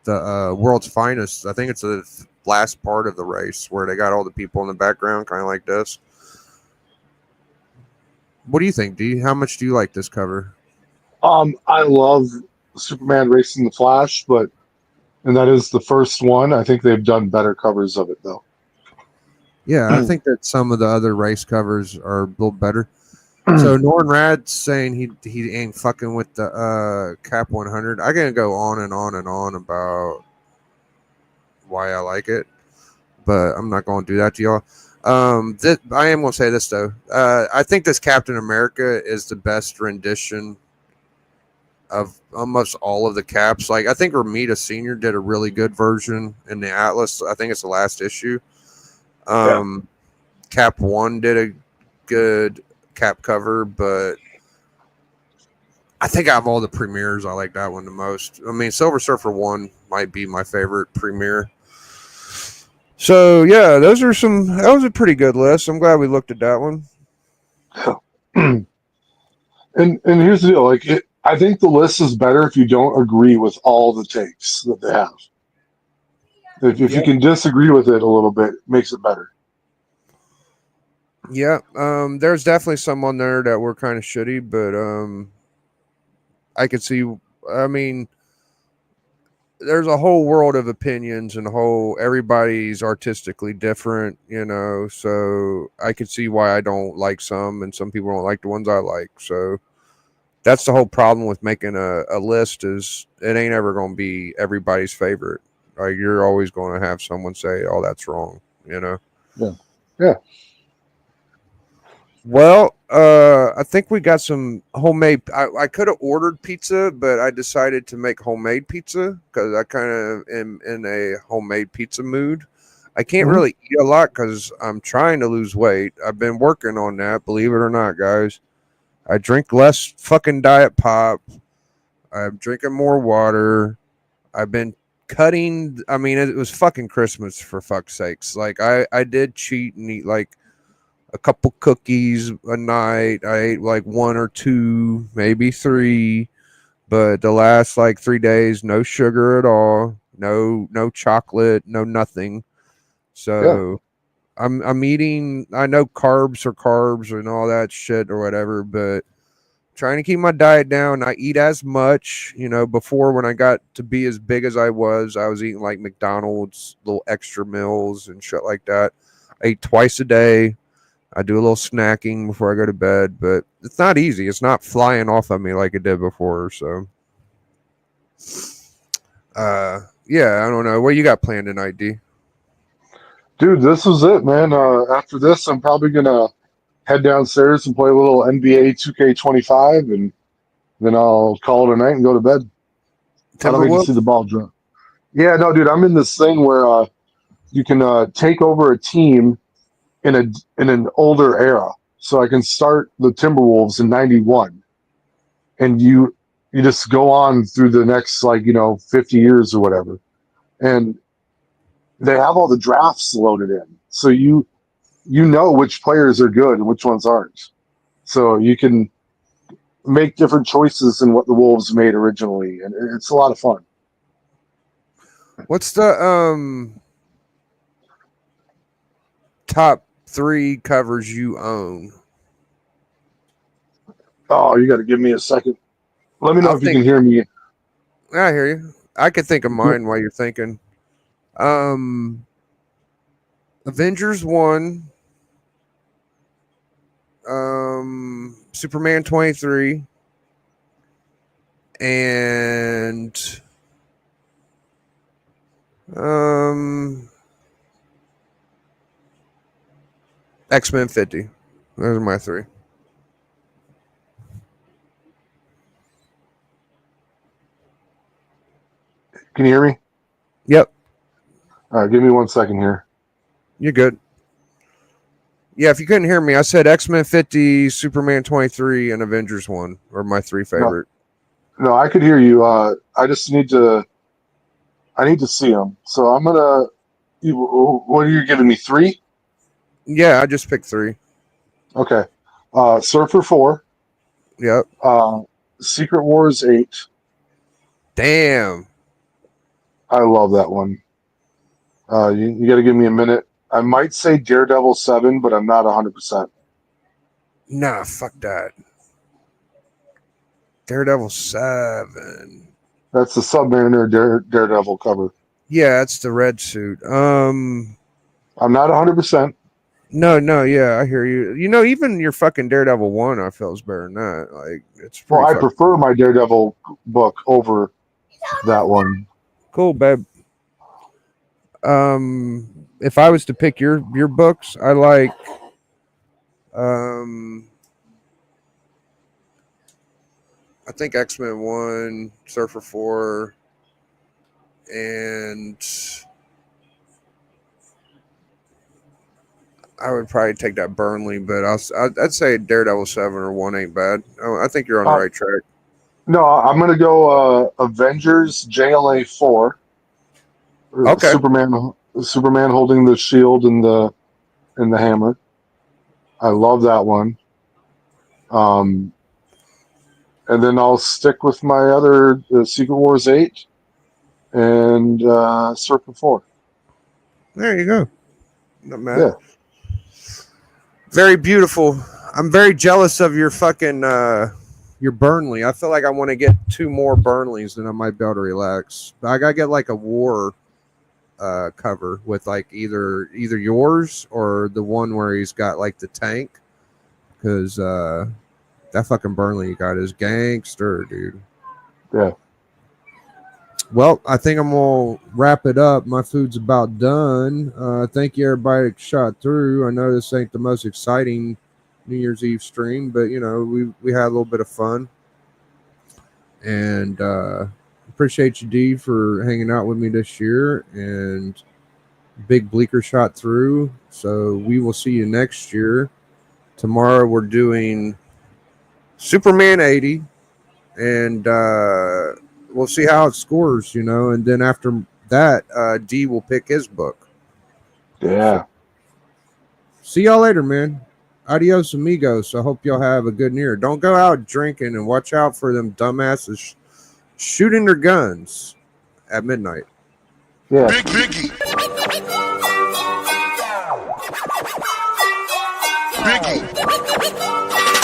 S4: World's Finest. I think it's the last part of the race where they got all the people in the background, kind of like this. What do you think, D? How much do you like this cover?
S1: I love Superman racing the Flash, and that is the first one. I think they've done better covers of it though.
S4: Yeah, I think that some of the other race covers are a little better. So Norn Rad's saying he ain't fucking with the Cap 100. I can go on and on and on about why I like it, but I'm not going to do that to y'all. I am going to say this though. I think this Captain America is the best rendition of almost all of the Caps. Like I think Ramita Senior did a really good version in the Atlas. I think it's the last issue. Cap 1 did a good Cap cover, but I think out of all the premieres, I like that one the most. I mean, Silver Surfer 1 might be my favorite premiere. So yeah, that was a pretty good list. I'm glad we looked at that one.
S1: And here's the deal, I think the list is better if you don't agree with all the takes that they have. If you can disagree with it a little bit, it makes it better.
S4: Yeah, there's definitely some on there that were kind of shitty, but I could see. I mean, there's a whole world of opinions, and everybody's artistically different, So I could see why I don't like some, and some people don't like the ones I like. So that's the whole problem with making a list is it ain't ever going to be everybody's favorite. Like you're always going to have someone say, "Oh, that's wrong,"
S1: Yeah.
S4: Well, I think we got some homemade. I could have ordered pizza, but I decided to make homemade pizza because I kind of am in a homemade pizza mood. I can't really eat a lot because I'm trying to lose weight. I've been working on that, believe it or not, guys. I drink less fucking diet pop. I'm drinking more water. I've been cutting. I mean, it was fucking Christmas for fuck's sakes. Like I did cheat and eat like a couple cookies a night. I ate like 1 or 2, maybe 3, but the last like 3 days, no sugar at all, no chocolate, no nothing. So I'm eating. I know carbs are carbs and all that shit or whatever, but trying to keep my diet down. I eat as much, before when I got to be as big as I was eating like McDonald's, little extra meals and shit like that. I eat twice a day. I do a little snacking before I go to bed, but it's not easy. It's not flying off of me like it did before. So, yeah, I don't know. What you got planned tonight, D?
S1: Dude, this was it, man. After this, I'm probably gonna head downstairs and play a little NBA 2K25, and then I'll call it a night and go to bed. I don't need to see the
S4: Timberwolves?
S1: ball drop. Yeah, no, dude, I'm in this thing where you can take over a team in an older era. So I can start the Timberwolves in '91, and you just go on through the next 50 years or whatever, and they have all the drafts loaded in, so you know which players are good and which ones aren't. So you can make different choices than what the Wolves made originally, and it's a lot of fun.
S4: What's the top 3 covers you own?
S1: Oh, you got to give me a second. Let me know
S4: I'll
S1: if you
S4: think.
S1: can hear me.
S4: I hear you. I could think of mine while you're thinking. Avengers 1, Superman 23, and X-Men 50. Those are my 3.
S1: Can you hear me?
S4: Yep,
S1: All right, give me 1 second here.
S4: you're good. Yeah, if you couldn't hear me, I said X-Men 50, Superman 23, and Avengers 1 are my three favorite.
S1: No, I could hear you. I just need to. I need to see them. So I'm gonna. What are you giving me? 3?
S4: Yeah, I just picked 3.
S1: Okay. Surfer 4.
S4: Yep.
S1: Secret Wars 8.
S4: Damn.
S1: I love that one. You got to give me a minute. I might say Daredevil 7, but I'm not 100%.
S4: Nah, fuck that. Daredevil 7.
S1: That's the Submariner Daredevil cover.
S4: Yeah, that's the red suit.
S1: I'm not 100%.
S4: No, yeah, I hear you. You know, even your fucking Daredevil 1, I feel is better than that. Like, it's pretty
S1: Well, I prefer my Daredevil book over that one.
S4: cool, babe. If I was to pick your books, I like I think X-Men 1, Surfer 4, and I would probably take that Burnley, but I'd say Daredevil 7 or 1 ain't bad. I think you're on the right track.
S1: No, I'm going to go Avengers JLA 4.
S4: Okay.
S1: Superman holding the shield and the hammer. I love that one. And then I'll stick with my other Secret Wars 8 and Surfer 4.
S4: There you go. Not mad.
S1: Yeah.
S4: Very beautiful. I'm very jealous of your fucking your Burnley. I feel like I want to get 2 more Burnleys, then I might be able to relax. But I gotta get like a war cover with like either yours or the one where he's got like the tank, because that fucking Burnley you got is gangster, dude.
S1: Yeah.
S4: Well, I think I'm gonna wrap it up. My food's about done. Thank you, everybody that shot through. I know this ain't the most exciting New Year's Eve stream, but you know we had a little bit of fun, and appreciate you, D, for hanging out with me this year. And Big Bleeker shot through, so we will see you next year. Tomorrow we're doing Superman 80, and we'll see how it scores, you know, and then after that, D will pick his book.
S1: Yeah.
S4: See y'all later, man. Adios, amigos. I hope y'all have a good New Year. Don't go out drinking, and watch out for them dumbasses shooting their guns at midnight.
S1: Yeah.
S7: Big Biggie. Biggie.